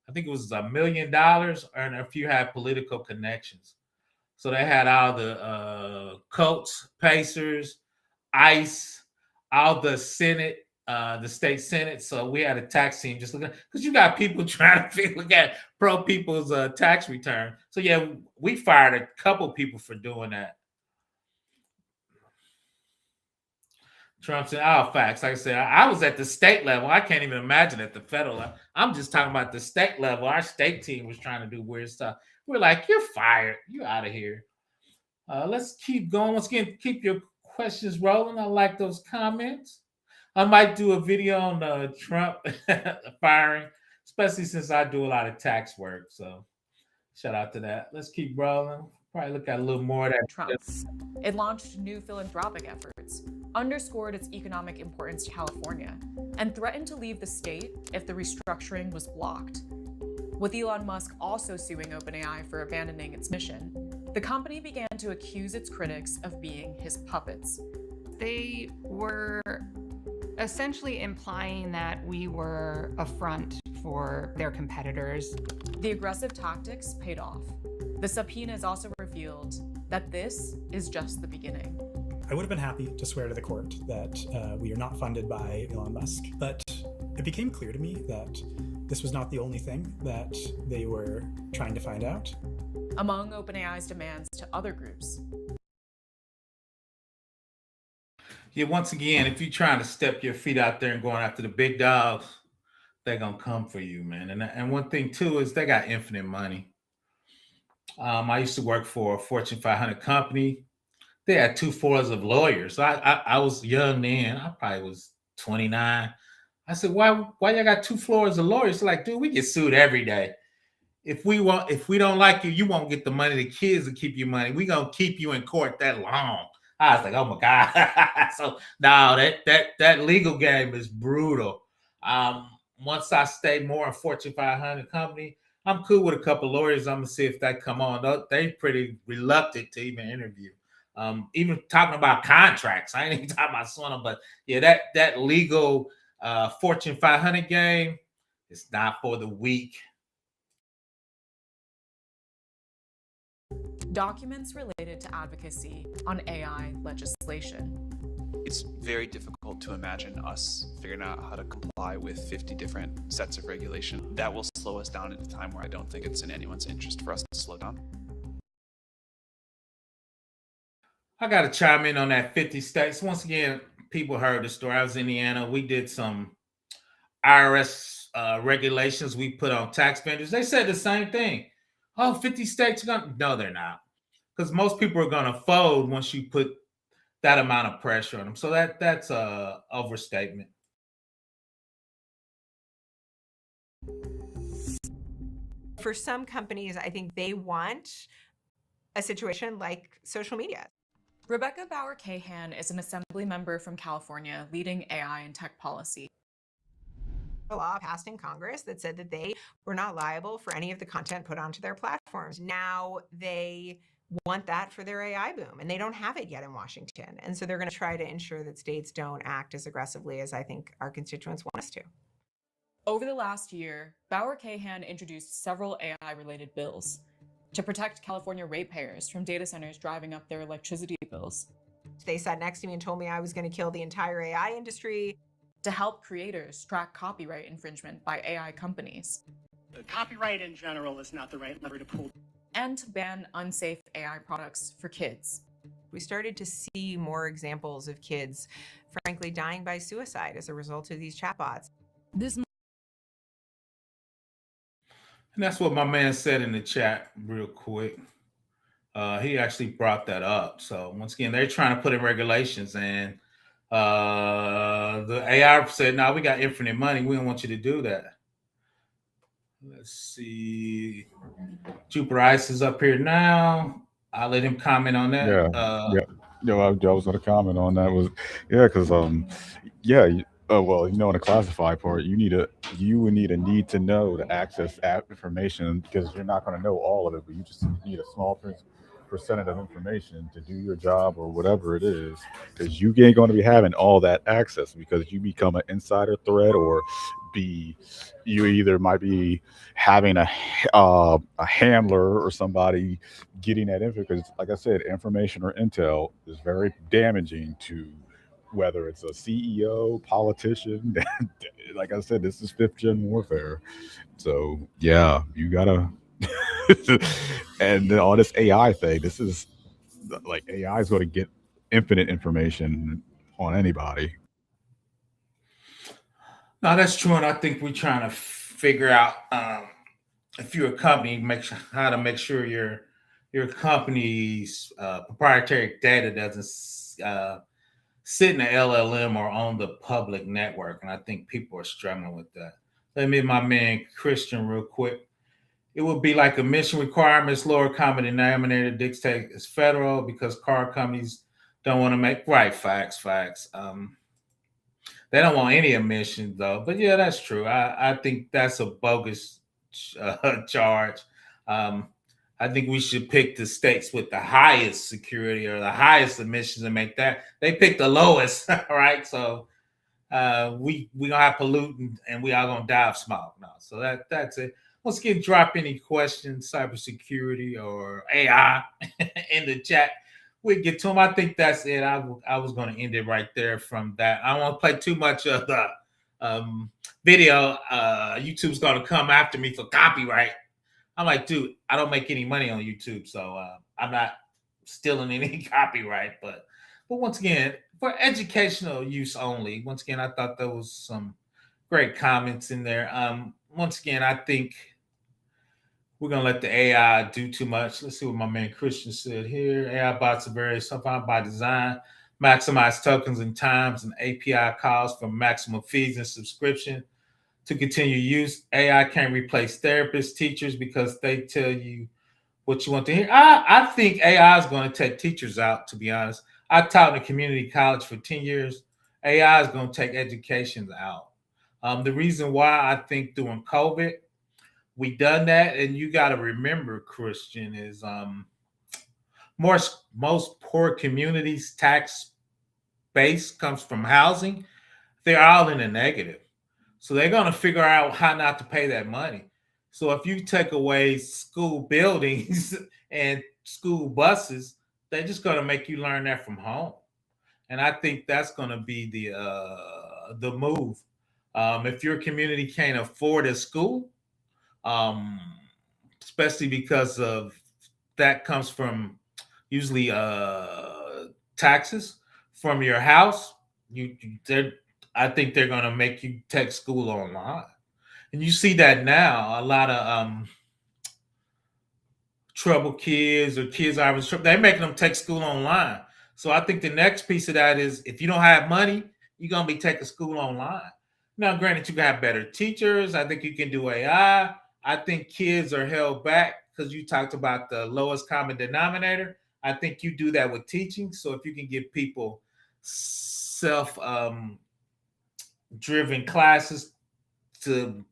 I think it was $1 million, and if you had political connections. So they had all the Colts, Pacers, ICE, all the Senate, the state Senate. So we had a tax team just looking, because you got people trying to look at pro people's tax return. So yeah, we fired a couple people for doing that. Trump said, "Oh, facts." Like I said, I was at the state level. I can't even imagine at the federal level. I'm just talking about the state level. Our state team was trying to do weird stuff. We're like, "You're fired. You're out of here." Let's keep going. Once again, keep your questions rolling. I like those comments. I might do a video on Trump firing, especially since I do a lot of tax work. So shout out to that. Let's keep rolling. Probably look at a little more of that. Trump. It launched new philanthropic efforts, underscored its economic importance to California, and threatened to leave the state if the restructuring was blocked. With Elon Musk also suing OpenAI for abandoning its mission, the company began to accuse its critics of being his puppets. They were essentially implying that we were a front for their competitors. The aggressive tactics paid off. The subpoenas also revealed that this is just the beginning. I would have been happy to swear to the court that we are not funded by Elon Musk, but it became clear to me that this was not the only thing that they were trying to find out. Among OpenAI's demands to other groups. Yeah, once again, if you're trying to step your feet out there and going after the big dogs, they're going to come for you, man. And one thing, too, is they got infinite money. I used to work for a Fortune 500 company. They had 2 floors of lawyers. I was young then. I probably was 29. I said, why y'all got 2 floors of lawyers? Like, dude, we get sued every day. If we don't like you, you won't get the money. The kids will keep you money. We gonna keep you in court that long. I was like, oh my God. So no, that legal game is brutal. Once I stay more in Fortune 500 company, I'm cool with a couple lawyers. I'm gonna see if they come on. They pretty reluctant to even interview. Even talking about contracts. I ain't even talking about Sona, but yeah, that legal Fortune 500 game is not for the weak. Documents related to advocacy on AI legislation. It's very difficult to imagine us figuring out how to comply with 50 different sets of regulation. That will slow us down at a time where I don't think it's in anyone's interest for us to slow down. I got to chime in on that 50 states. Once again, people heard the story. I was in Indiana. We did some IRS regulations we put on tax vendors. They said the same thing. Oh, 50 states are going to... No, they're not. Because most people are going to fold once you put that amount of pressure on them. So that's a overstatement. For some companies, I think they want a situation like social media. Rebecca Bauer-Cahan is an assembly member from California leading AI and tech policy. A law passed in Congress that said that they were not liable for any of the content put onto their platforms. Now they want that for their AI boom, and they don't have it yet in Washington. And so they're going to try to ensure that states don't act as aggressively as I think our constituents want us to. Over the last year, Bauer-Cahan introduced several AI-related bills to protect California ratepayers from data centers driving up their electricity bills. They sat next to me and told me I was going to kill the entire AI industry. To help creators track copyright infringement by AI companies. Copyright in general is not the right lever to pull. And to ban unsafe AI products for kids. We started to see more examples of kids, frankly, dying by suicide as a result of these chatbots. And that's what my man said in the chat real quick. He actually brought that up. So once again, they're trying to put in regulations, and the AI said, no, we got infinite money. We don't want you to do that. Let's see. Jupiter Ice is up here now. I'll let him comment on that. I was going to comment on that. Because well, in the classified part, you would need to know to access app information, because you're not going to know all of it, but you just need a small percentage of information to do your job or whatever it is, because you ain't going to be having all that access, because you become an insider threat, or you either might be having a handler or somebody getting that info, because like I said, information or intel is very damaging to whether it's a CEO, politician. Like I said, this is 5th gen warfare. So yeah, you gotta and then all this AI thing, this is like AI is going to get infinite information on anybody. No, that's true, and I think we're trying to figure out if you're a company, how to make sure your company's proprietary data doesn't sit in the LLM or on the public network, and I think people are struggling with that. Let me, my man Christian, real quick. It would be like emission requirements, lower common denominator dictate is federal, because car companies don't want to make facts. They don't want any emissions though. But yeah, that's true. I think that's a bogus charge. I think we should pick the states with the highest security or the highest emissions and make that. They pick the lowest, right? So we gonna have pollutant, and we all gonna die of smog now. So that's it. Once again, drop any questions, cybersecurity or AI in the chat. We'll get to them. I think that's it. I was going to end it right there from that. I don't want to play too much of the video. YouTube's going to come after me for copyright. I'm like, dude, I don't make any money on YouTube, so I'm not stealing any copyright. But once again, for educational use only. Once again, I thought there was some great comments in there. Once again, I think we're going to let the AI do too much. Let's see what my man Christian said here. AI bots are very sometimes by design, maximize tokens and times and API calls for maximum fees and subscription to continue use. AI can't replace therapists, teachers, because they tell you what you want to hear. I think AI is going to take teachers out, to be honest. I taught in a community college for 10 years. AI is going to take education out. The reason why I think during COVID, we done that, and you got to remember, Christian, is most poor communities' tax base comes from housing. They're all in the negative. So they're going to figure out how not to pay that money. So if you take away school buildings and school buses, they're just going to make you learn that from home. And I think that's going to be the move. If your community can't afford a school, especially because of that comes from usually taxes from your house, I think they're going to make you take school online. And you see that now. A lot of troubled kids or kids they're making them take school online. So I think the next piece of that is if you don't have money, you're gonna be taking school online. Now, granted, you can have better teachers. I think you can do AI. I think kids are held back because you talked about the lowest common denominator. I think you do that with teaching. So if you can give people self driven classes to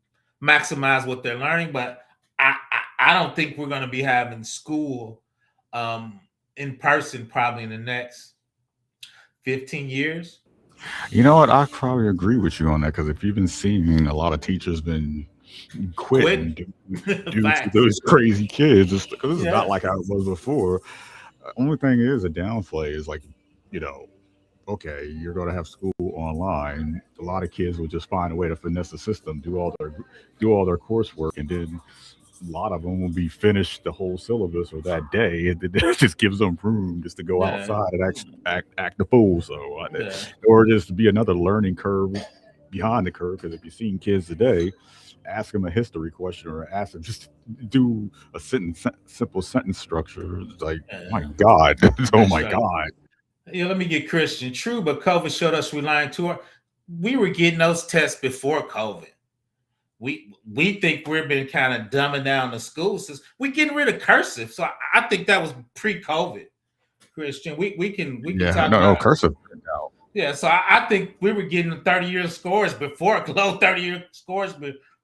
maximize what they're learning, but I don't think we're going to be having school in person probably in the next 15 years. You know what? I probably agree with you on that because if you've been seeing a lot of teachers been quitting due to those crazy kids, because it's not like how it was before. Only thing is a downplay is like, you know, okay, you're going to have school online. A lot of kids will just find a way to finesse the system, do all their coursework, and then a lot of them will be finished the whole syllabus or that day, and then it just gives them room just to go outside and act the fool. So, or just be another learning curve behind the curve. Because if you've seen kids today, ask them a history question or ask them just do a simple sentence structure. It's like, my God, oh my God. Yeah, let me get Christian. True, but COVID showed us relying too hard. We were getting those tests before COVID. We think we've been kind of dumbing down the school system. We're getting rid of cursive, so I think that was pre-COVID. Christian, we can talk about cursive. Yeah, so I think we were getting 30-year scores before low 30-year scores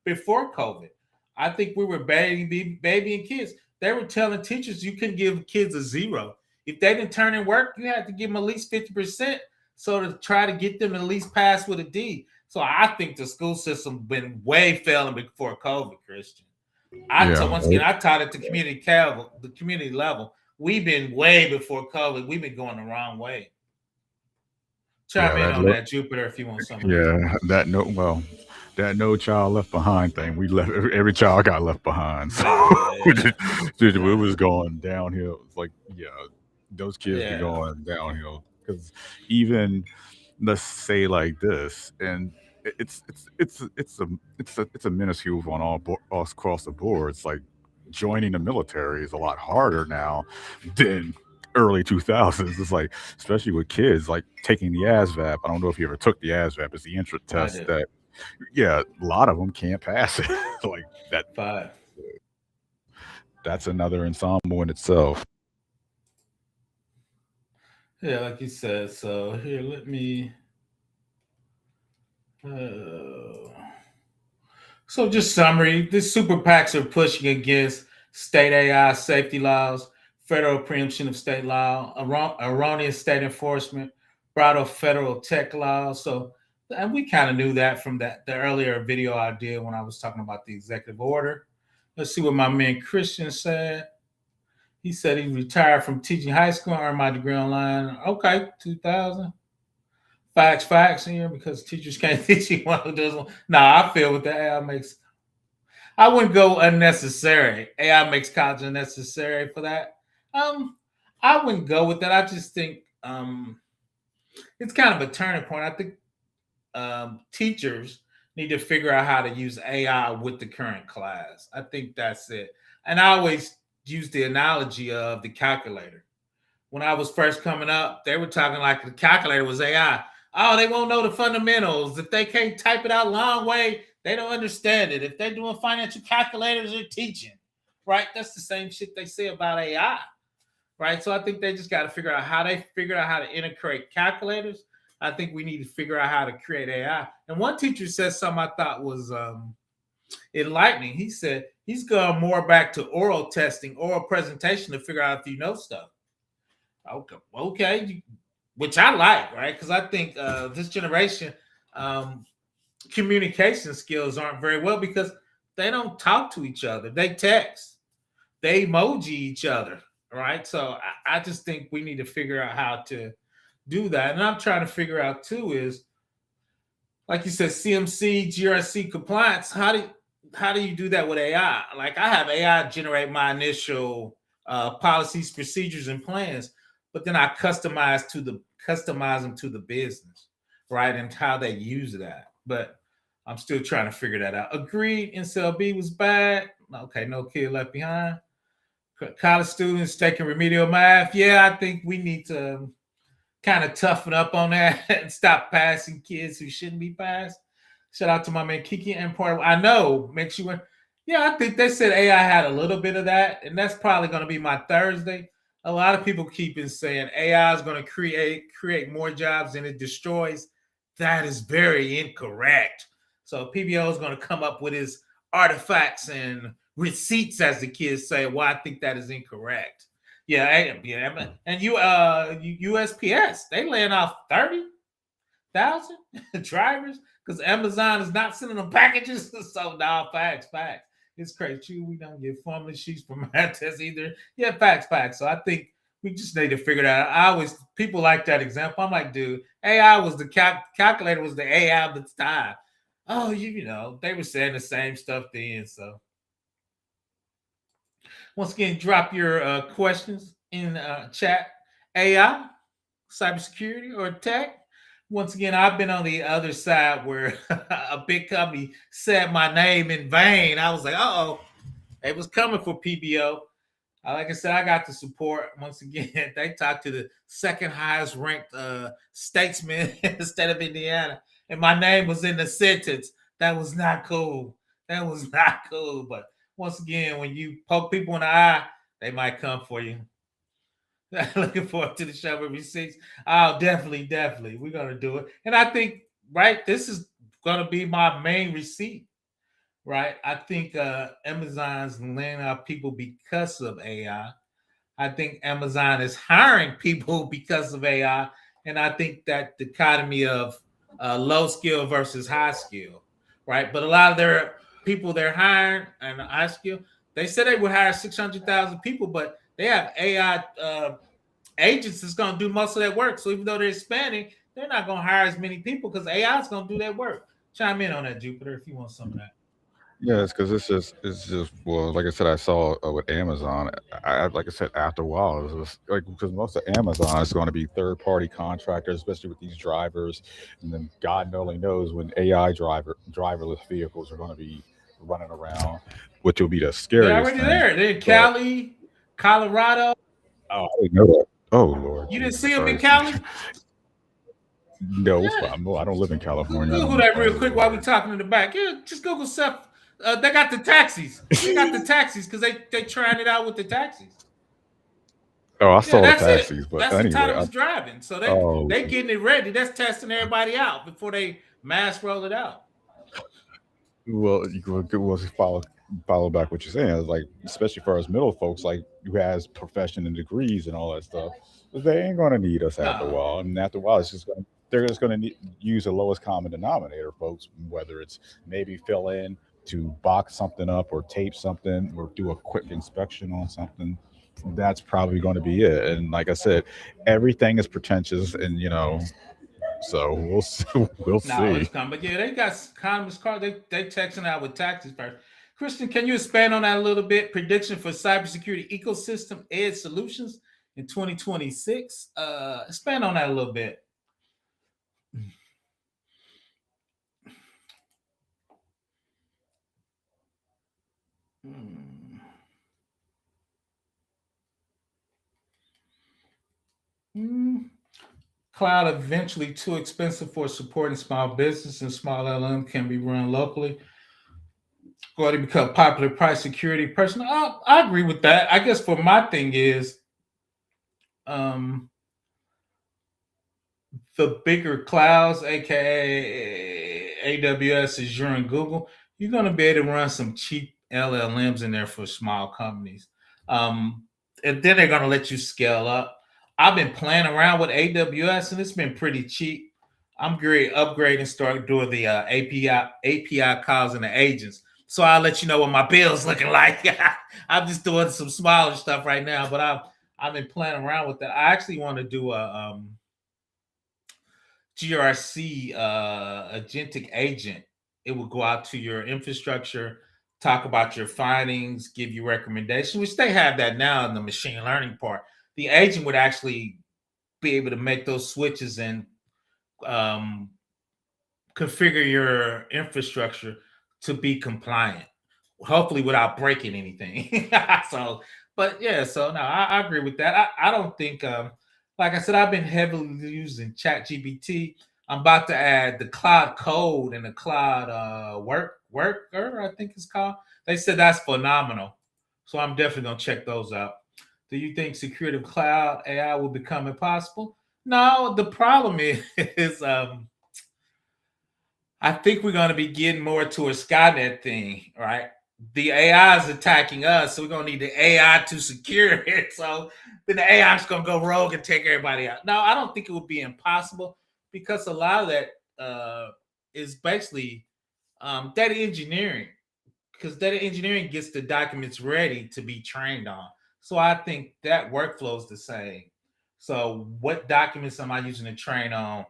before COVID. I think we were babying kids. They were telling teachers you couldn't give kids a 0. If they didn't turn in work, you had to give them at least 50%. So to try to get them at least pass with a D. So I think the school system been way failing before COVID, Christian. Once again, I taught at the community level. We've been way before COVID. We've been going the wrong way. Chime in on that, Jupiter, if you want something. Yeah, that no child left behind thing. We left every child got left behind. So it was going downhill. It's like, those kids were going downhill because even let's say like this, and it's a minuscule on all across the board. It's like joining the military is a lot harder now than early 2000s. It's like, especially with kids, like taking the ASVAB. I don't know if you ever took the ASVAB. It's the entrance test that, a lot of them can't pass it. Like that. That's another ensemble in itself. Yeah, like you said. So here, let me. So just summary: the super PACs are pushing against state AI safety laws, federal preemption of state law, erroneous state enforcement, brought up federal tech laws. So, and we kind of knew that from the earlier video I did when I was talking about the executive order. Let's see what my man Christian said. He said he retired from teaching high school, earned my degree online. Okay, 2000. Facts here because teachers can't teach you one who doesn't. Nah, I feel with the AI makes. I wouldn't go unnecessary. AI makes college unnecessary for that. I wouldn't go with that. I just think it's kind of a turning point. I think teachers need to figure out how to use AI with the current class. I think that's it. And I always use the analogy of the calculator. When I was first coming up, they were talking like the calculator was AI. Oh, they won't know the fundamentals. If they can't type it out long way, they don't understand it. If they're doing financial calculators, they're teaching, right? That's the same shit they say about AI, right? So I think they just got to figure out how to integrate calculators. I think we need to figure out how to create AI. And one teacher said something I thought was enlightening. He said he's gone more back to oral testing, oral presentation to figure out if you know stuff. Okay, which I like, right? Because I think this generation communication skills aren't very well because they don't talk to each other. They text, they emoji each other, right? So I just think we need to figure out how to do that. And I'm trying to figure out too is, like you said, CMC, GRC compliance. How do you do that with AI? Like I have AI generate my initial policies, procedures, and plans. But then I customize them to the business, right? And how they use that. But I'm still trying to figure that out. Agreed, NCLB was bad. Okay, no kid left behind. College students taking remedial math. Yeah, I think we need to kind of toughen up on that and stop passing kids who shouldn't be passed. Shout out to my man Kiki and part. I know makes you went. Yeah, I think they said AI had a little bit of that, and that's probably going to be my Thursday. A lot of people keep saying AI is going to create more jobs than it destroys. That is very incorrect. So PBO is going to come up with his artifacts and receipts, as the kids say. Why I think that is incorrect. Yeah, and USPS they laying off 30,000 drivers because Amazon is not sending them packages. So now, facts. It's crazy. We don't get formula sheets from my test either. Yeah, facts. So I think we just need to figure that out. People like that example. I'm like, dude, AI was the calculator was the AI of its time. Oh, you know, they were saying the same stuff then. So once again, drop your questions in chat. AI, cybersecurity, or tech. Once again, I've been on the other side where a big company said my name in vain. I was like, uh-oh, it was coming for PBO. Like I said, I got the support. Once again, they talked to the second highest ranked statesman in the state of Indiana. And my name was in the sentence. That was not cool. But once again, when you poke people in the eye, they might come for you. Looking forward to the show with receipts. Oh, definitely. We're going to do it. And I think, right, this is going to be my main receipt, right? I think Amazon's laying out people because of AI. I think Amazon is hiring people because of AI. And I think that dichotomy of low skill versus high skill, right? But a lot of their people they're hiring and high skill, they said they would hire 600,000 people, but they have AI agents that's going to do most of that work. So even though they're expanding, they're not going to hire as many people because AI is going to do that work. Chime in on that, Jupiter, if you want some of that. Yeah, it's because it's just well, like I said, I saw with Amazon. Like I said, after a while, it was like because most of Amazon is going to be third party contractors, especially with these drivers, and then God only knows when AI driverless vehicles are going to be running around, which will be the They're scariest already thing. there. They're in Cali, Colorado. Oh, I didn't know that. Oh Lord, You didn't Jesus see them in Christ. Cali? No, I don't live in California. I Google don't that real know. quick while we're talking in the back. Yeah, just Google stuff. They got the taxis. Because they trying it out with the taxis. Oh, I Yeah, saw the that's it. taxis, but That's anyway, autonomous driving. So they getting it ready. That's testing everybody out before they mass roll it out. well, you could follow back what you're saying. It's like, especially for us middle folks, like who has profession and degrees and all that stuff, they ain't gonna need us after a No. while. And after a while, they're just gonna use the lowest common denominator, folks. Whether it's maybe fill in to box something up or tape something or do a quick inspection on something. That's probably going to be it. And like I said, everything is pretentious, and so we'll see. We'll No, it's see. coming. But yeah, they got autonomous cars. They texting out with taxis first. Christian, can you expand on that a little bit? Prediction for cybersecurity ecosystem edge solutions in 2026. Expand on that a little bit. Cloud eventually too expensive for supporting small business, and small LLM can be run locally. Going to become popular price security person. I agree with that. I guess for my thing is the bigger clouds, aka AWS, Azure, and Google, you're going to be able to run some cheap LLMs in there for small companies. And then they're going to let you scale up. I've been playing around with AWS and it's been pretty cheap. I'm great upgrade and start doing the API calls and the agents. So I'll let you know what my bill's looking like. I'm just doing some smaller stuff right now, but I've been playing around with that. I actually want to do a GRC agentic agent. It will go out to your infrastructure, talk about your findings, give you recommendations, which they have that now in the machine learning part. The agent would actually be able to make those switches and configure your infrastructure to be compliant, hopefully without breaking anything. So, but yeah, so no, I agree with that. I don't think Like I said, I've been heavily using ChatGPT. I'm about to add the Cloud Code and the Cloud Worker, I think it's called. They said that's phenomenal. So I'm definitely gonna check those out. Do you think security of cloud AI will become impossible? No, the problem is I think we're going to be getting more to a Skynet thing, right? The AI is attacking us, so we're going to need the AI to secure it. So then the AI is going to go rogue and take everybody out. No, I don't think it would be impossible because a lot of that is basically data engineering, because data engineering gets the documents ready to be trained on. So I think that workflow is the same. So what documents am I using to train on?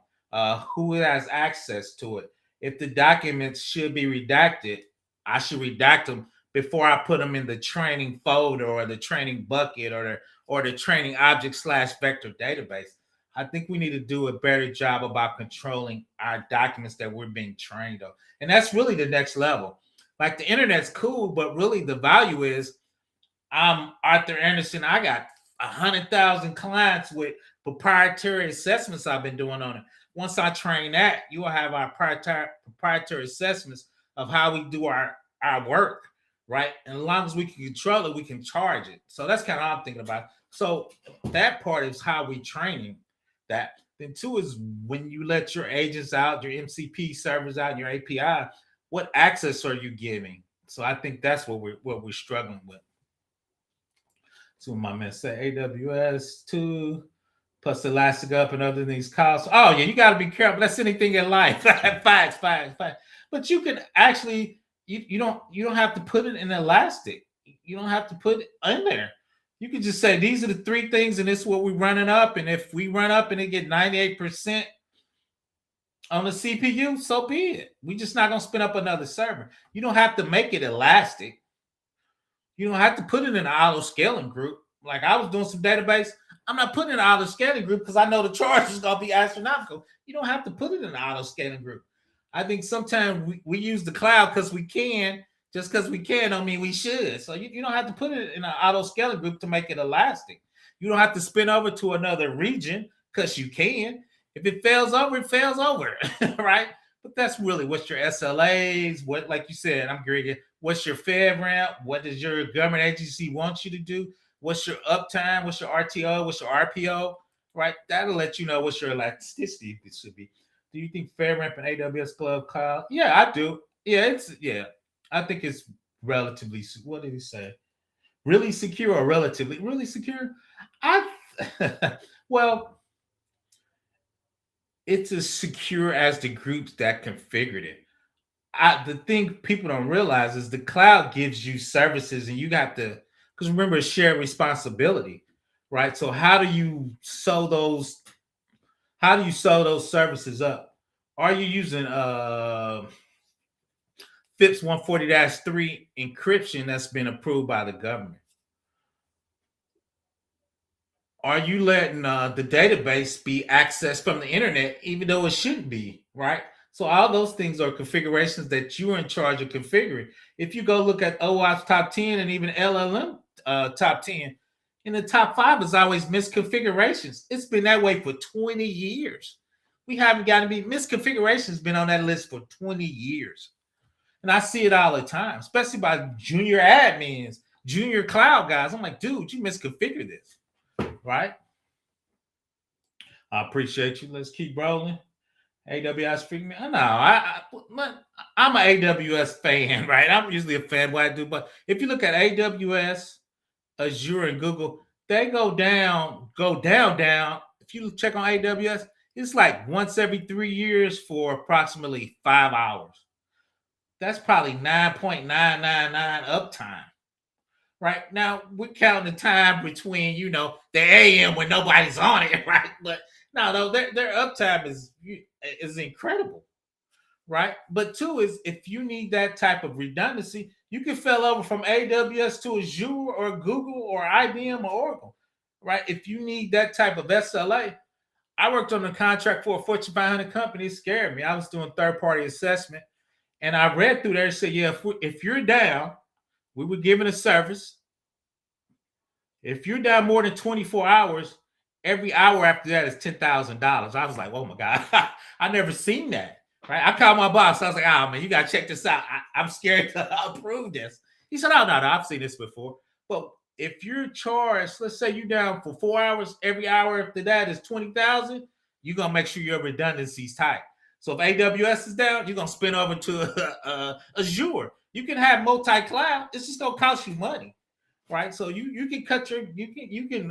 Who has access to it? If the documents should be redacted, I should redact them before I put them in the training folder or the training bucket or the training object / vector database. I think we need to do a better job about controlling our documents that we're being trained on. And that's really the next level. Like the internet's cool, but really the value is I'm Arthur Anderson. I got 100,000 clients with proprietary assessments I've been doing on it. Once I train that, you will have our proprietary assessments of how we do our work, right? And as long as we can control it, we can charge it. So that's kind of how I'm thinking about it. So that part is how we training that. Then two is when you let your agents out, your MCP servers out, your API, what access are you giving? So I think that's what we're struggling with. So my man say AWS 2 plus Elastic Up and other things cost. Oh yeah, you got to be careful. That's anything in life. Facts. But you can actually you don't have to put it in Elastic. You don't have to put it in there. You can just say these are the three things, and this is what we're running up. And if we run up and it get 98% on the CPU, so be it. We're just not gonna spin up another server. You don't have to make it elastic. You don't have to put it in an auto scaling group. Like I was doing some database. I'm not putting it in an auto scaling group because I know the charge is gonna be astronomical. You don't have to put it in an auto scaling group. I think sometimes we use the cloud because we can. Just because we can don't mean we should. So you don't have to put it in an auto scaling group to make it elastic. You don't have to spin over to another region because you can. If it fails over, it fails over, right? But that's really what's your SLAs, what, like you said, I'm greedy. What's your FedRAMP? What does your government agency want you to do? What's your uptime? What's your RTO? What's your RPO? Right? That'll let you know what's your elasticity it should be. Do you think FedRAMP and AWS Cloud? Yeah, I do. Yeah. I think it's relatively, what did he say? Really secure or relatively? Really secure? Well, it's as secure as the groups that configured it. The thing people don't realize is the cloud gives you services and you got to, because remember, it's shared responsibility, right? So how do you sew those services up? Are you using FIPS 140-3 encryption that's been approved by the government? Are you letting the database be accessed from the internet, even though it shouldn't be, right? So all those things are configurations that you're in charge of configuring. If you go look at OWASP top 10 and even LLM top 10, in the top 5 is always misconfigurations. It's been that way for 20 years. We haven't gotten to be misconfigurations been on that list for 20 years. And I see it all the time, especially by junior admins, junior cloud guys. I'm like, dude, you misconfigured this, right? I appreciate you. Let's keep rolling. AWS freaking me. I'm an AWS fan, right? I'm usually a fan what I do, but if you look at AWS, Azure, and Google, they go down. If you check on AWS, it's like once every 3 years for approximately 5 hours. That's probably 9.999 uptime. Right now, we're counting the time between, the AM when nobody's on it, right? But no, their uptime is incredible, right? But two is if you need that type of redundancy, you can fail over from AWS to Azure or Google or IBM or Oracle, right? If you need that type of SLA, I worked on a contract for a Fortune 500 company. It scared me. I was doing third-party assessment, and I read through there and said, yeah, if you're down, we were given a service. If you're down more than 24 hours, Every hour after that is $10,000. I was like, oh my God, I never seen that. Right? I called my boss. I was like, oh man, you gotta check this out. I'm scared to approve this. He said, oh no, I've seen this before. But if you're charged, let's say you're down for 4 hours, every hour after that is 20,000, you're gonna make sure your redundancy's tight. So if AWS is down, you're gonna spin over to Azure. You can have multi-cloud. It's just gonna cost you money, right? So you can cut your you can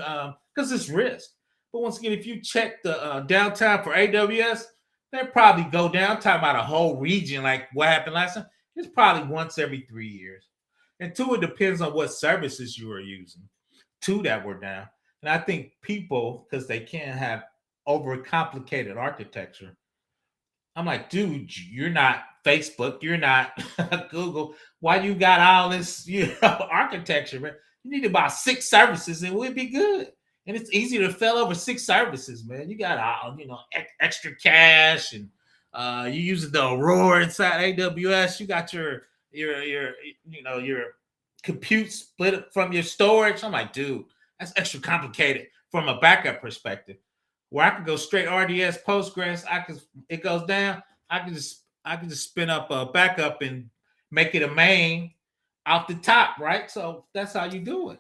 because it's risk. But once again, if you check the downtime for AWS, they'll probably go down. Talking about a whole region like what happened last time. It's probably once every 3 years. And two, it depends on what services you are using. Two that were down. And I think people, because they can't have overcomplicated architecture. I'm like, dude, you're not Facebook, you're not Google. Why you got all this, architecture, man? You need about 6 services and we'll be good. And it's easy to fail over 6 services, man. You got all, extra cache and you use the Aurora inside AWS. You got your compute split from your storage. I'm like, dude, that's extra complicated from a backup perspective. Where I could go straight RDS Postgres, it goes down. I can just spin up a backup and make it a main off the top, right? So that's how you do it.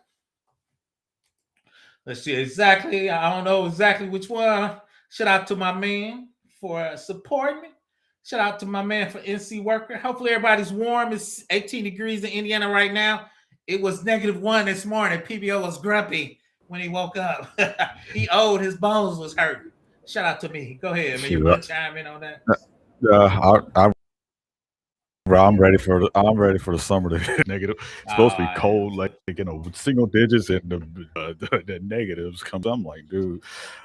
Let's see exactly. I don't know exactly which one. Shout out to my man for supporting me. Shout out to my man for NC Worker. Hopefully everybody's warm. It's 18 degrees in Indiana right now. It was -1 this morning. PBO was grumpy when he woke up. He owed, his bones was hurt. Shout out to me. Go ahead, man. You want to chime in on that? I'm ready for the summer to negative. It's supposed to be cold, like single digits, and the negatives comes. I'm like, dude,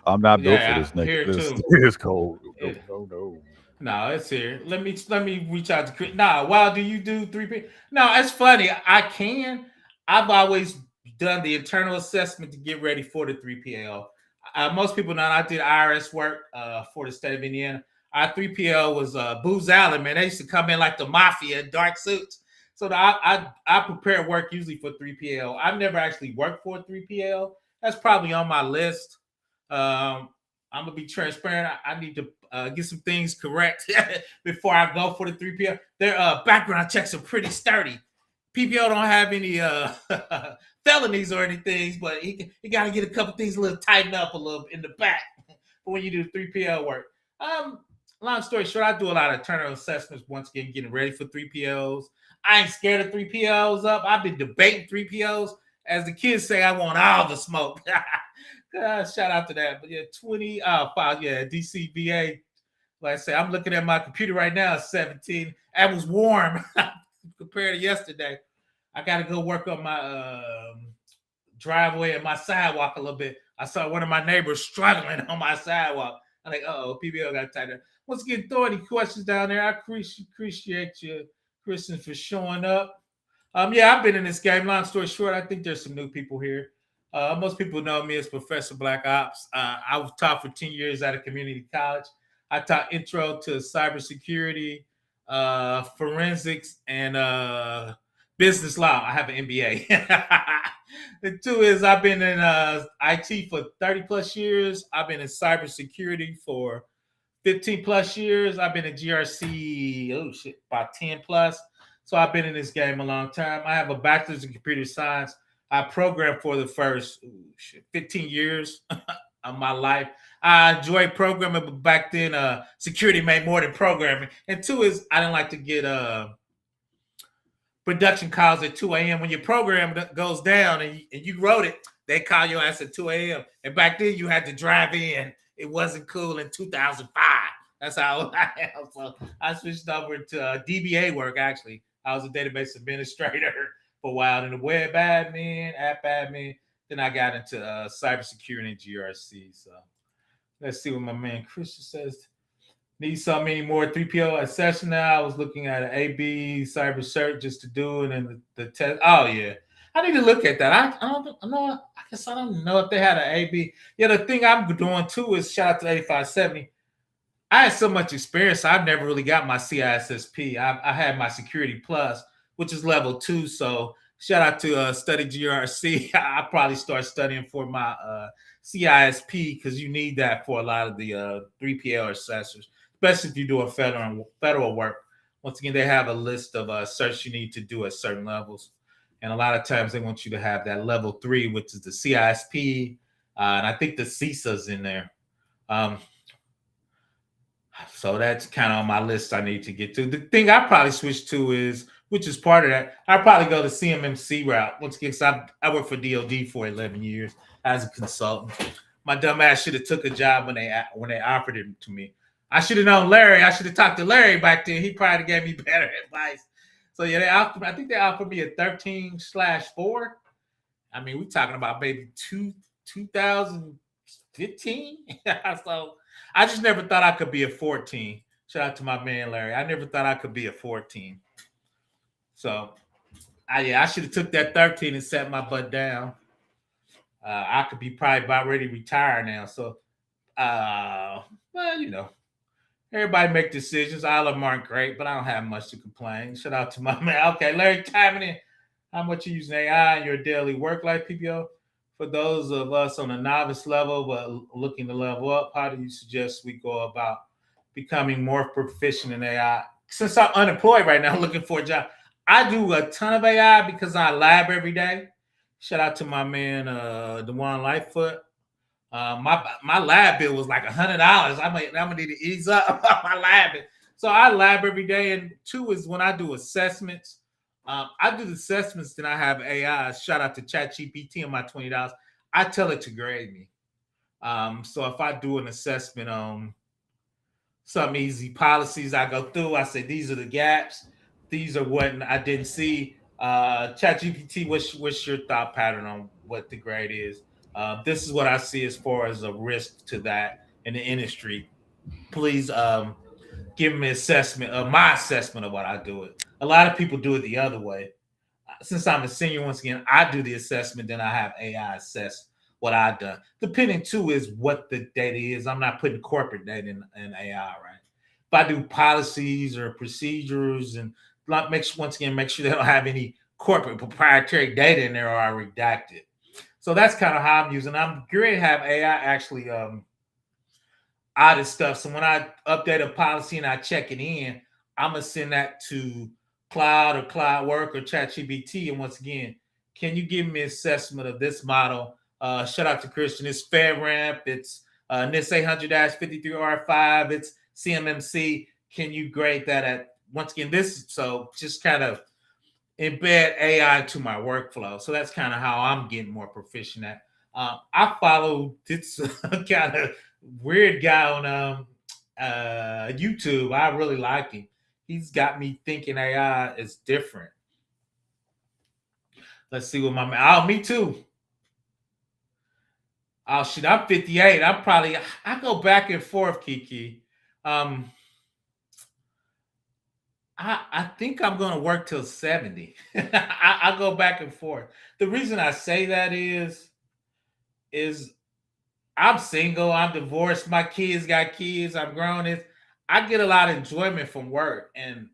I'm not built for this negative. It's cold. No. No, it's here. Let me reach out to Chris. Nah, wow, do you do 3P? No, it's funny. I can. I've always done the internal assessment to get ready for the 3PL. Most people know I did IRS work for the state of Indiana. Our 3PL was Booz Allen, man. They used to come in like the mafia in dark suits. So I prepare work usually for 3PL. I've never actually worked for a 3PL. That's probably on my list. I'm going to be transparent. I need to get some things correct before I go for the 3PL. Their background checks are pretty sturdy. PPO don't have any felonies or anything, but he got to get a couple things a little tightened up a little in the back for when you do 3PL work. Long story short, I do a lot of internal assessments once again, getting ready for 3PLs. I ain't scared of 3PLs up. I've been debating 3PLs. As the kids say, I want all the smoke. Shout out to that. But yeah, 5, DCBA. Like I say, I'm looking at my computer right now, 17. It was warm compared to yesterday. I got to go work on my driveway and my sidewalk a little bit. I saw one of my neighbors struggling on my sidewalk. I'm like, PBL got tighter. Once again, throw any questions down there. I appreciate you, Kristen, for showing up. I've been in this game. Long story short, I think there's some new people here. Most people know me as Professor Black Ops. I was taught for 10 years at a community college. I taught intro to cybersecurity, forensics, and business law. I have an MBA. The two is I've been in IT for 30 plus years. I've been in cybersecurity for 15 plus years. I've been in GRC, about 10 plus. So I've been in this game a long time. I have a bachelor's in computer science. I programmed for the first 15 years of my life. I enjoyed programming, but back then security made more than programming. And two is I didn't like to get production calls at 2 a.m. When your program goes down and you wrote it, they call your ass at 2 a.m. And back then you had to drive in. It wasn't cool in 2005. That's how I am. So I switched over to DBA work, actually. I was a database administrator for a while, in the web admin, app admin. Then I got into cybersecurity and GRC. So let's see what my man Christian says. Need so many more 3PO session now. I was looking at an AB cyber cert just to do it and the test. Oh, yeah. I need to look at that. I don't know. I guess I don't know if they had an AB. Yeah, the thing I'm doing too is shout out to 8570. I had so much experience. I've never really got my CISSP. I had my Security Plus, which is level 2. So shout out to Study GRC. I probably start studying for my CISP because you need that for a lot of the 3PL assessors, especially if you do a federal work. Once again, they have a list of certs you need to do at certain levels. And a lot of times they want you to have that level 3, which is the CISP. And I think the CISA's in there. So that's kind of on my list I need to get to. The thing I probably switch to is, which is part of that, I probably go the CMMC route. Once again, I worked for DOD for 11 years as a consultant. My dumb ass should have took a job when they offered it to me. I should have known Larry. I should have talked to Larry back then. He probably gave me better advice. So yeah, I think they offered me a 13/4. I mean, we're talking about maybe 2015. So I just never thought I could be a 14. Shout out to my man Larry. I never thought I could be a 14. So I should have took that 13 and set my butt down. I could be probably about ready to retire now. So well, you know, everybody make decisions. All of them aren't great, but I don't have much to complain. Shout out to my man. Okay, Larry, timing in. How much you using AI in your daily work life, PBO? For those of us on a novice level but looking to level up, how do you suggest we go about becoming more proficient in AI? Since I'm unemployed right now, looking for a job, I do a ton of AI because I lab every day. Shout out to my man, DeJuan Lightfoot. My lab bill was like $100. I'm gonna need to ease up my lab bill. So I lab every day, and 2 is when I do assessments. I do the assessments, then I have AI. Shout out to ChatGPT on my $20. I tell it to grade me. So if I do an assessment on some easy policies I go through, I say these are the gaps. These are what I didn't see. ChatGPT, what's your thought pattern on what the grade is? This is what I see as far as a risk to that in the industry. Please give me assessment of my assessment of what I do it. A lot of people do it the other way. Since I'm a senior, once again, I do the assessment, then I have AI assess what I've done. Depending too is what the data is. I'm not putting corporate data in AI, right? If I do policies or procedures and make sure they don't have any corporate proprietary data in there or I redact it. So that's kind of how I'm using. I'm great to have AI actually audit stuff. So when I update a policy and I check it in, I'm gonna send that to Cloud or CloudWork or ChatGPT. And once again, can you give me an assessment of this model? Shout out to Christian. It's FedRAMP. It's NIST 800-53R5. It's CMMC. Can you grade that at once again? This so just kind of embed AI to my workflow. So that's kind of how I'm getting more proficient at. I follow this kind of weird guy on YouTube. I really like him. He's got me thinking AI is different. Let's see what my man. Oh, me too. Oh shit, I'm 58. I go back and forth, Kiki. I think I'm gonna work till 70. I go back and forth. The reason I say that is I'm single, I'm divorced, my kids got kids, I'm grown. I get a lot of enjoyment from work, and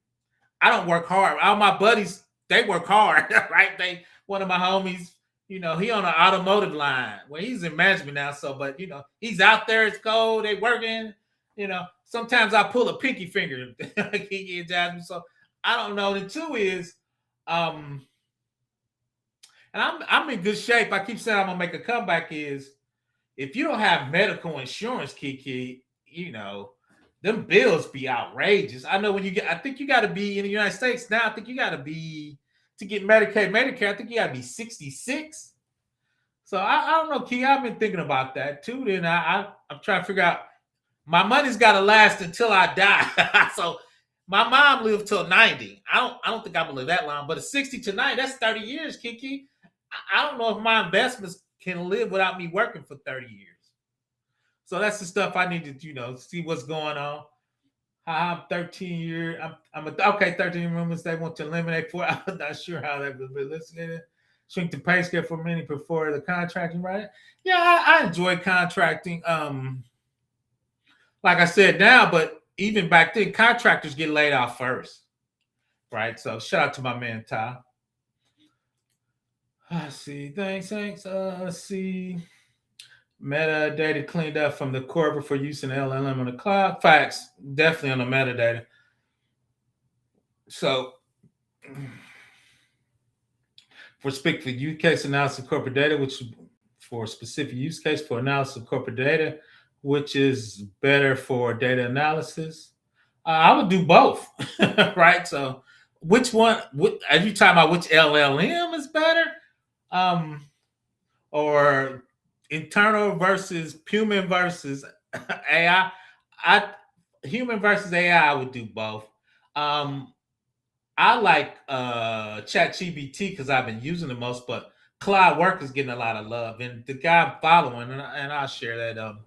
I don't work hard. All my buddies, they work hard, right? One of my homies, he on an automotive line. Well, he's in management now, but he's out there, it's cold, they working, sometimes I pull a pinky finger, Kiki and Jasmine. So I don't know. The 2 is and I'm in good shape. I keep saying I'm gonna make a comeback is if you don't have medical insurance, Kiki, them bills be outrageous. I know I think you got to be in the United States now. I think you got to be to get Medicaid, Medicare. I think you got to be 66. So I don't know, Key. I've been thinking about that too. Then I'm trying to figure out. My money's got to last until I die. So my mom lived till 90. I don't think I'm gonna live that long. But a 60 to 90, that's 30 years, Kiki. I don't know if my investments can live without me working for 30 years. So that's the stuff I need to, see what's going on. I'm 13 years. I'm 13 members they want to eliminate 4. I'm not sure how that will be listening. Shrink the pay scale for many prefer the contracting, right? Yeah, I enjoy contracting. Like I said now, but even back then, contractors get laid off first, right? So shout out to my man Ty. Let's see. Thanks. Let's see. Metadata cleaned up from the corporate for use in LLM on the cloud. Facts, definitely on the metadata. So, for specific use case analysis of corporate data, which for specific use case for analysis of corporate data, which is better for data analysis, I would do both, right? So, which one? Are you talking about which LLM is better, or internal versus human versus AI? Human versus AI, I would do both. I like ChatGPT because I've been using the most, but Cloud Work is getting a lot of love. And the guy I'm following, and I'll share that.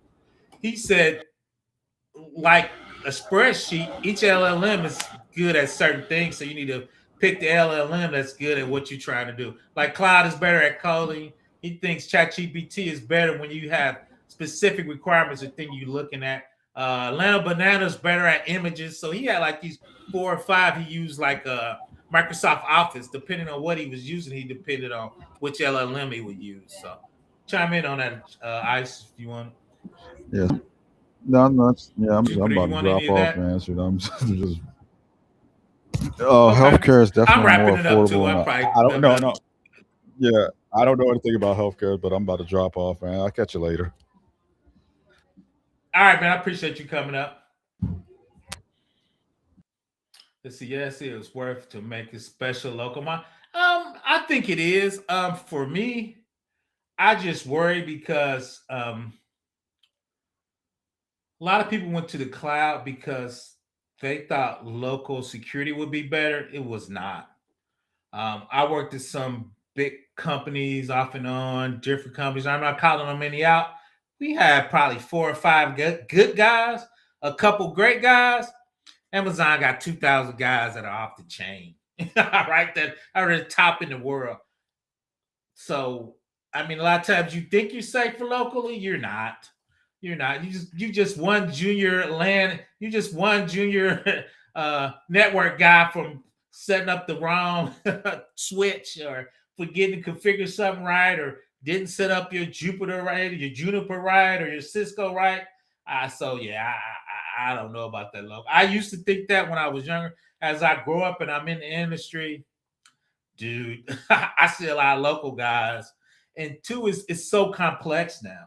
He said, like a spreadsheet, each LLM is good at certain things, so you need to pick the LLM that's good at what you're trying to do. Like Cloud is better at coding. He thinks ChatGPT is better when you have specific requirements or thing you're looking at. Atlanta Banana's better at images, so he had like these 4 or 5 he used like Microsoft Office. Depending on what he was using, he depended on which LLM he would use. So chime in on that, Ice, if you want. Yeah. No, I'm not. Yeah, I'm Jupiter, you about to want any drop of off, that? man. So I'm just. Okay. Healthcare is I'm definitely more wrapping it up too. affordable, and I'm probably I don't know. No, yeah, I don't know anything about healthcare, but I'm about to drop off, man. I'll catch you later. All right, man. I appreciate you coming up. Let's see. Yes, it was worth to make a special local mind. I think it is. For me, I just worry because a lot of people went to the cloud because they thought local security would be better. It was not. I worked at some big companies off and on, different companies. I'm not calling them any out. We had probably 4 or 5 good guys, a couple great guys. Amazon got 2,000 guys that are off the chain, right? That are the top in the world. So, I mean, a lot of times you think you're safe for locally, you're not. You're not. You just one junior land. You just one junior network guy from setting up the wrong switch or forgetting to configure something right or didn't set up your Jupiter right, or your Juniper right, or your Cisco right. So yeah, I don't know about that local. I used to think that when I was younger. As I grow up and I'm in the industry, dude, I see a lot of local guys. And two is it's so complex now.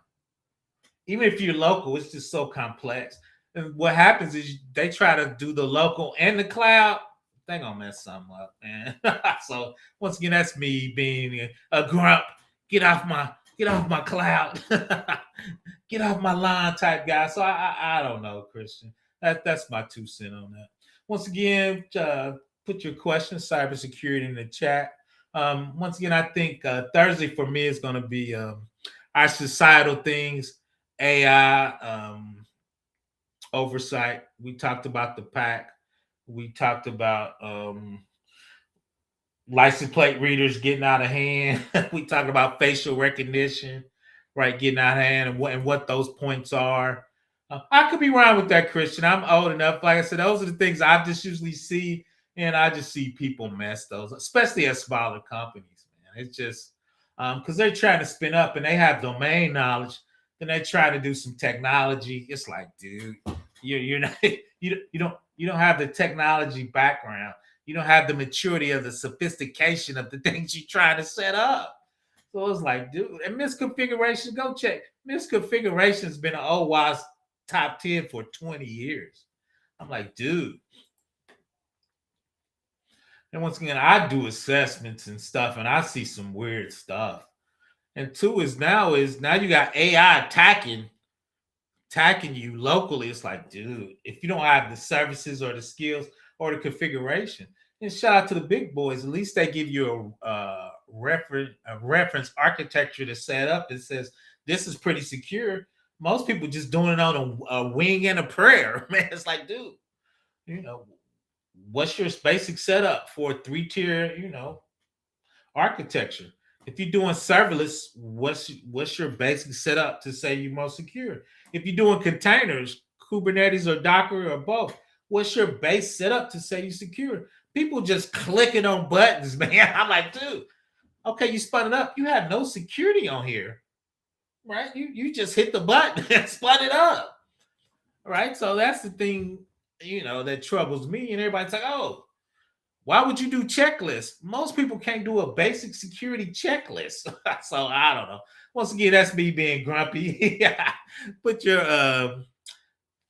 Even if you're local, it's just so complex. And what happens is they try to do the local and the cloud. They're gonna mess something up, man. So once again, that's me being a grump. Get off my cloud. Get off my line type guy. So I don't know, Christian. That's my 2 cents on that. Once again, put your questions, cybersecurity, in the chat. Once again, I think Thursday for me is going to be our societal things, AI, oversight. We talked about the pack. We talked about license plate readers getting out of hand. We talked about facial recognition, right, getting out of hand, and what those points are. I could be wrong with that, Christian. I'm old enough. Like I said, those are the things I just usually see, and I just see people mess those, especially at smaller companies. Man, it's just because they're trying to spin up and they have domain knowledge, then they try to do some technology. It's like, dude, you're not you don't have the technology background. You don't have the maturity of the sophistication of the things you're trying to set up. So it's like, dude, and misconfiguration, go check. Misconfiguration's been an OWASP top 10 for 20 years. I'm like, dude. And once again, I do assessments and stuff, and I see some weird stuff. And two is now you got AI attacking you locally. It's like, dude, if you don't have the services or the skills or the configuration, and shout out to the big boys, at least they give you a reference architecture to set up that says this is pretty secure. Most people just doing it on a wing and a prayer. Man, it's like, dude, what's your basic setup for a 3-tier, architecture? If you're doing serverless, what's your basic setup to say you're most secure? If you're doing containers, Kubernetes or Docker or both, what's your base setup to say you're secure? People just clicking on buttons, man. I'm like, dude, okay, you spun it up. You have no security on here. right? You just hit the button and spun it up, right? So that's the thing, that troubles me. And everybody's like, oh, why would you do checklists? Most people can't do a basic security checklist. So I don't know. Once again, that's me being grumpy. Put your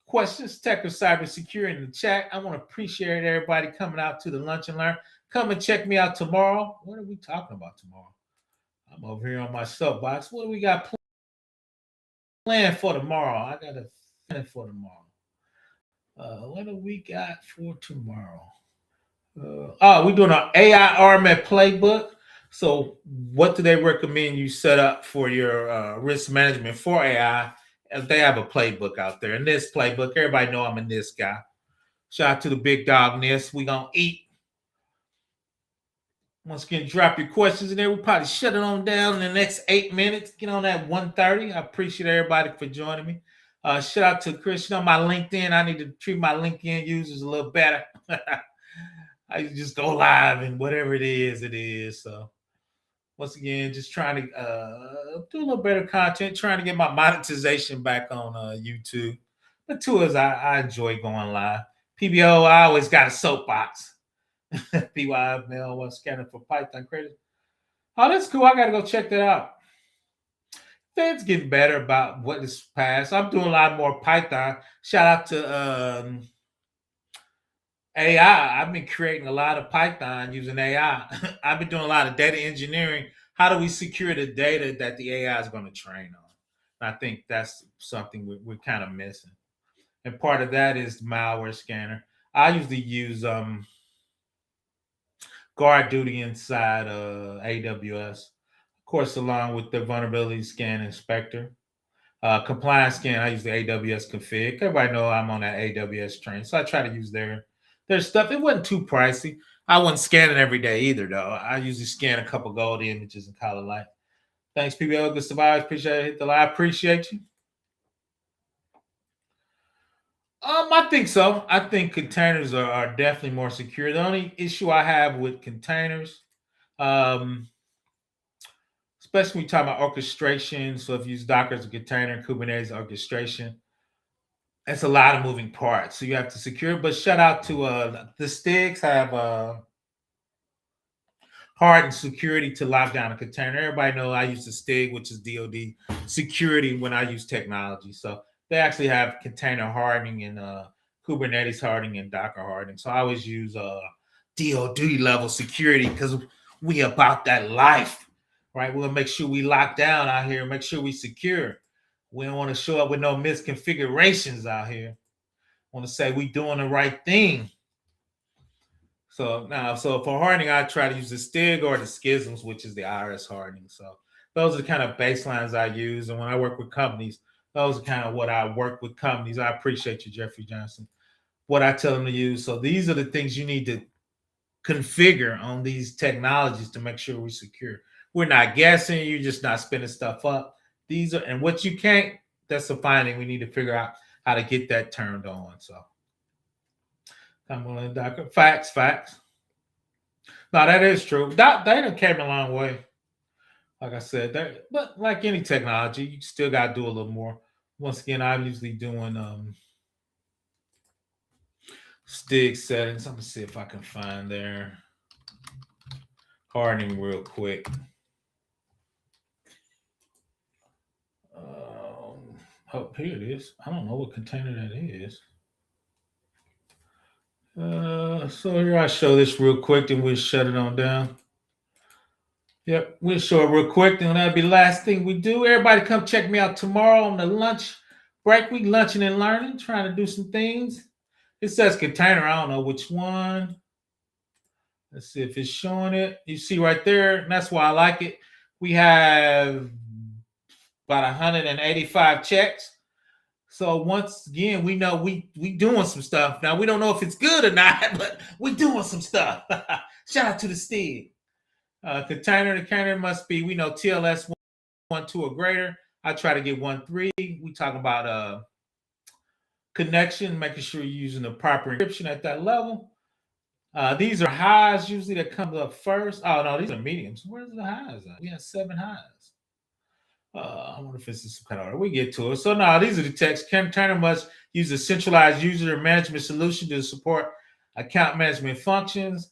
questions, tech or cybersecurity in the chat. I want to appreciate everybody coming out to the Lunch and Learn. Come and check me out tomorrow. What are we talking about tomorrow? I'm over here on my soapbox. What do we got planned for tomorrow? I got a plan for tomorrow. What do we got for tomorrow? We're doing an AI RMF playbook. So what do they recommend you set up for your risk management for AI? They have a playbook out there. In this playbook, everybody know I'm a NIST guy. Shout out to the big dog NIST. We gonna eat. Once again, drop your questions in there. We'll probably shut it on down in the next 8 minutes. Get on at 1:30. I appreciate everybody for joining me. Shout out to Chris. My LinkedIn. I need to treat my LinkedIn users a little better. I just go live and whatever it is. So once again, just trying to do a little better content, trying to get my monetization back on YouTube. But two is I enjoy going live. PBO, I always got a soapbox. PYML was scanning for Python credit. Oh, that's cool. I got to go check that out. Fed's getting better about what is passed. I'm doing a lot more Python. Shout out to AI. I've been creating a lot of Python using AI. I've been doing a lot of data engineering. How do we secure the data that the AI is going to train on? And I think that's something we're kind of missing. And part of that is the malware scanner. I usually use Guard Duty inside AWS, of course, along with the vulnerability scan inspector. Compliance scan, I use the AWS config. Everybody know I'm on that AWS train, so I try to use their stuff. It wasn't too pricey. I wasn't scanning every day either, though. I usually scan a couple gold images and call it light. Thanks, PBL. Good survivors. Appreciate it. Hit the live. Appreciate you. I think so. I think containers are definitely more secure. The only issue I have with containers, especially when you talk about orchestration. So if you use Docker as a container, Kubernetes orchestration, it's a lot of moving parts. So you have to secure. But shout out to the Stigs have hardened security to lock down a container. Everybody know I use the Stig, which is DoD security when I use technology. So they actually have container hardening and Kubernetes hardening and Docker hardening. So I always use DoD level security because we about that life, right? We'll make sure we lock down out here, make sure we secure. We don't want to show up with no misconfigurations out here. Want to say we doing the right thing. So for hardening, I try to use the Stig or the Schisms, which is the IRS hardening. So those are the kind of baselines I use. And when I work with companies, those are kind of what I work with companies. I appreciate you, Jeffrey Johnson. What I tell them to use. So these are the things you need to configure on these technologies to make sure we're secure. We're not guessing. You're just not spinning stuff up. These are, and what you can't, that's the finding. We need to figure out how to get that turned on. So come on, Docker. Facts. No, that is true. They done came a long way. Like I said, but like any technology, you still got to do a little more. Once again, I'm usually doing Stig settings. Let me see if I can find their hardening real quick. Oh, here it is. I don't know what container that is. So here I show this real quick, and we'll shut it on down. Yep, we'll show it real quick, and that'll be the last thing we do. Everybody come check me out tomorrow on the lunch break. We lunching and learning, trying to do some things. It says container. I don't know which one. Let's see if it's showing it. You see right there, and that's why I like it. We have about 185 checks. So once again, we know we doing some stuff. Now, we don't know if it's good or not, but we doing some stuff. Shout out to the Stig. Container must be, we know TLS 1.2 or greater. I try to get 1.3. We talk about connection, making sure you're using the proper encryption at that level. These are highs usually that come up first. Oh, no, these are mediums. Where's the highs at? We have 7 highs. I wonder if this is some kind of order. We get to it. So now these are the texts. Container must use a centralized user management solution to support account management functions.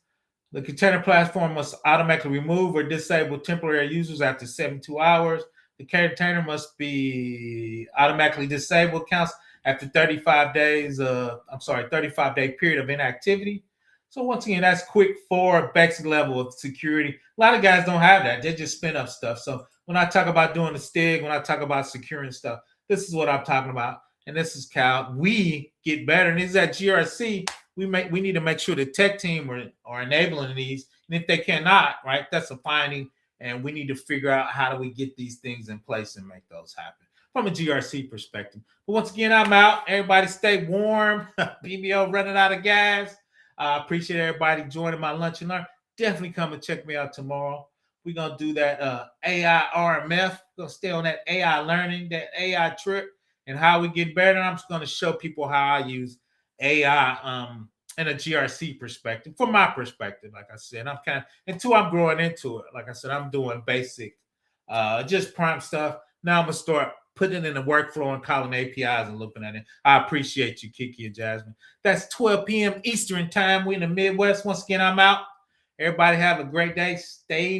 The container platform must automatically remove or disable temporary users after 72 hours. The container must be automatically disable accounts after 35 days. 35-day period of inactivity. So once again, that's quick for basic level of security. A lot of guys don't have that. They just spin up stuff. So when I talk about doing the STIG, when I talk about securing stuff, this is what I'm talking about. And this is Cal. We get better. And this is at GRC. We need to make sure the tech team are enabling these. And if they cannot, right, that's a finding. And we need to figure out how do we get these things in place and make those happen from a GRC perspective. But once again, I'm out. Everybody stay warm. PBO running out of gas. I appreciate everybody joining my lunch and learn. Definitely come and check me out tomorrow. We're going to do that AI RMF. We're going to stay on that AI learning, that AI trip, and how we get better. And I'm just going to show people how I use AI in a GRC perspective, from my perspective, like I said. I'm growing into it. Like I said, I'm doing basic, just prompt stuff. Now I'm going to start putting it in the workflow and calling APIs and looking at it. I appreciate you, Kiki and Jasmine. That's 12 p.m. Eastern time. We're in the Midwest. Once again, I'm out. Everybody have a great day. Stay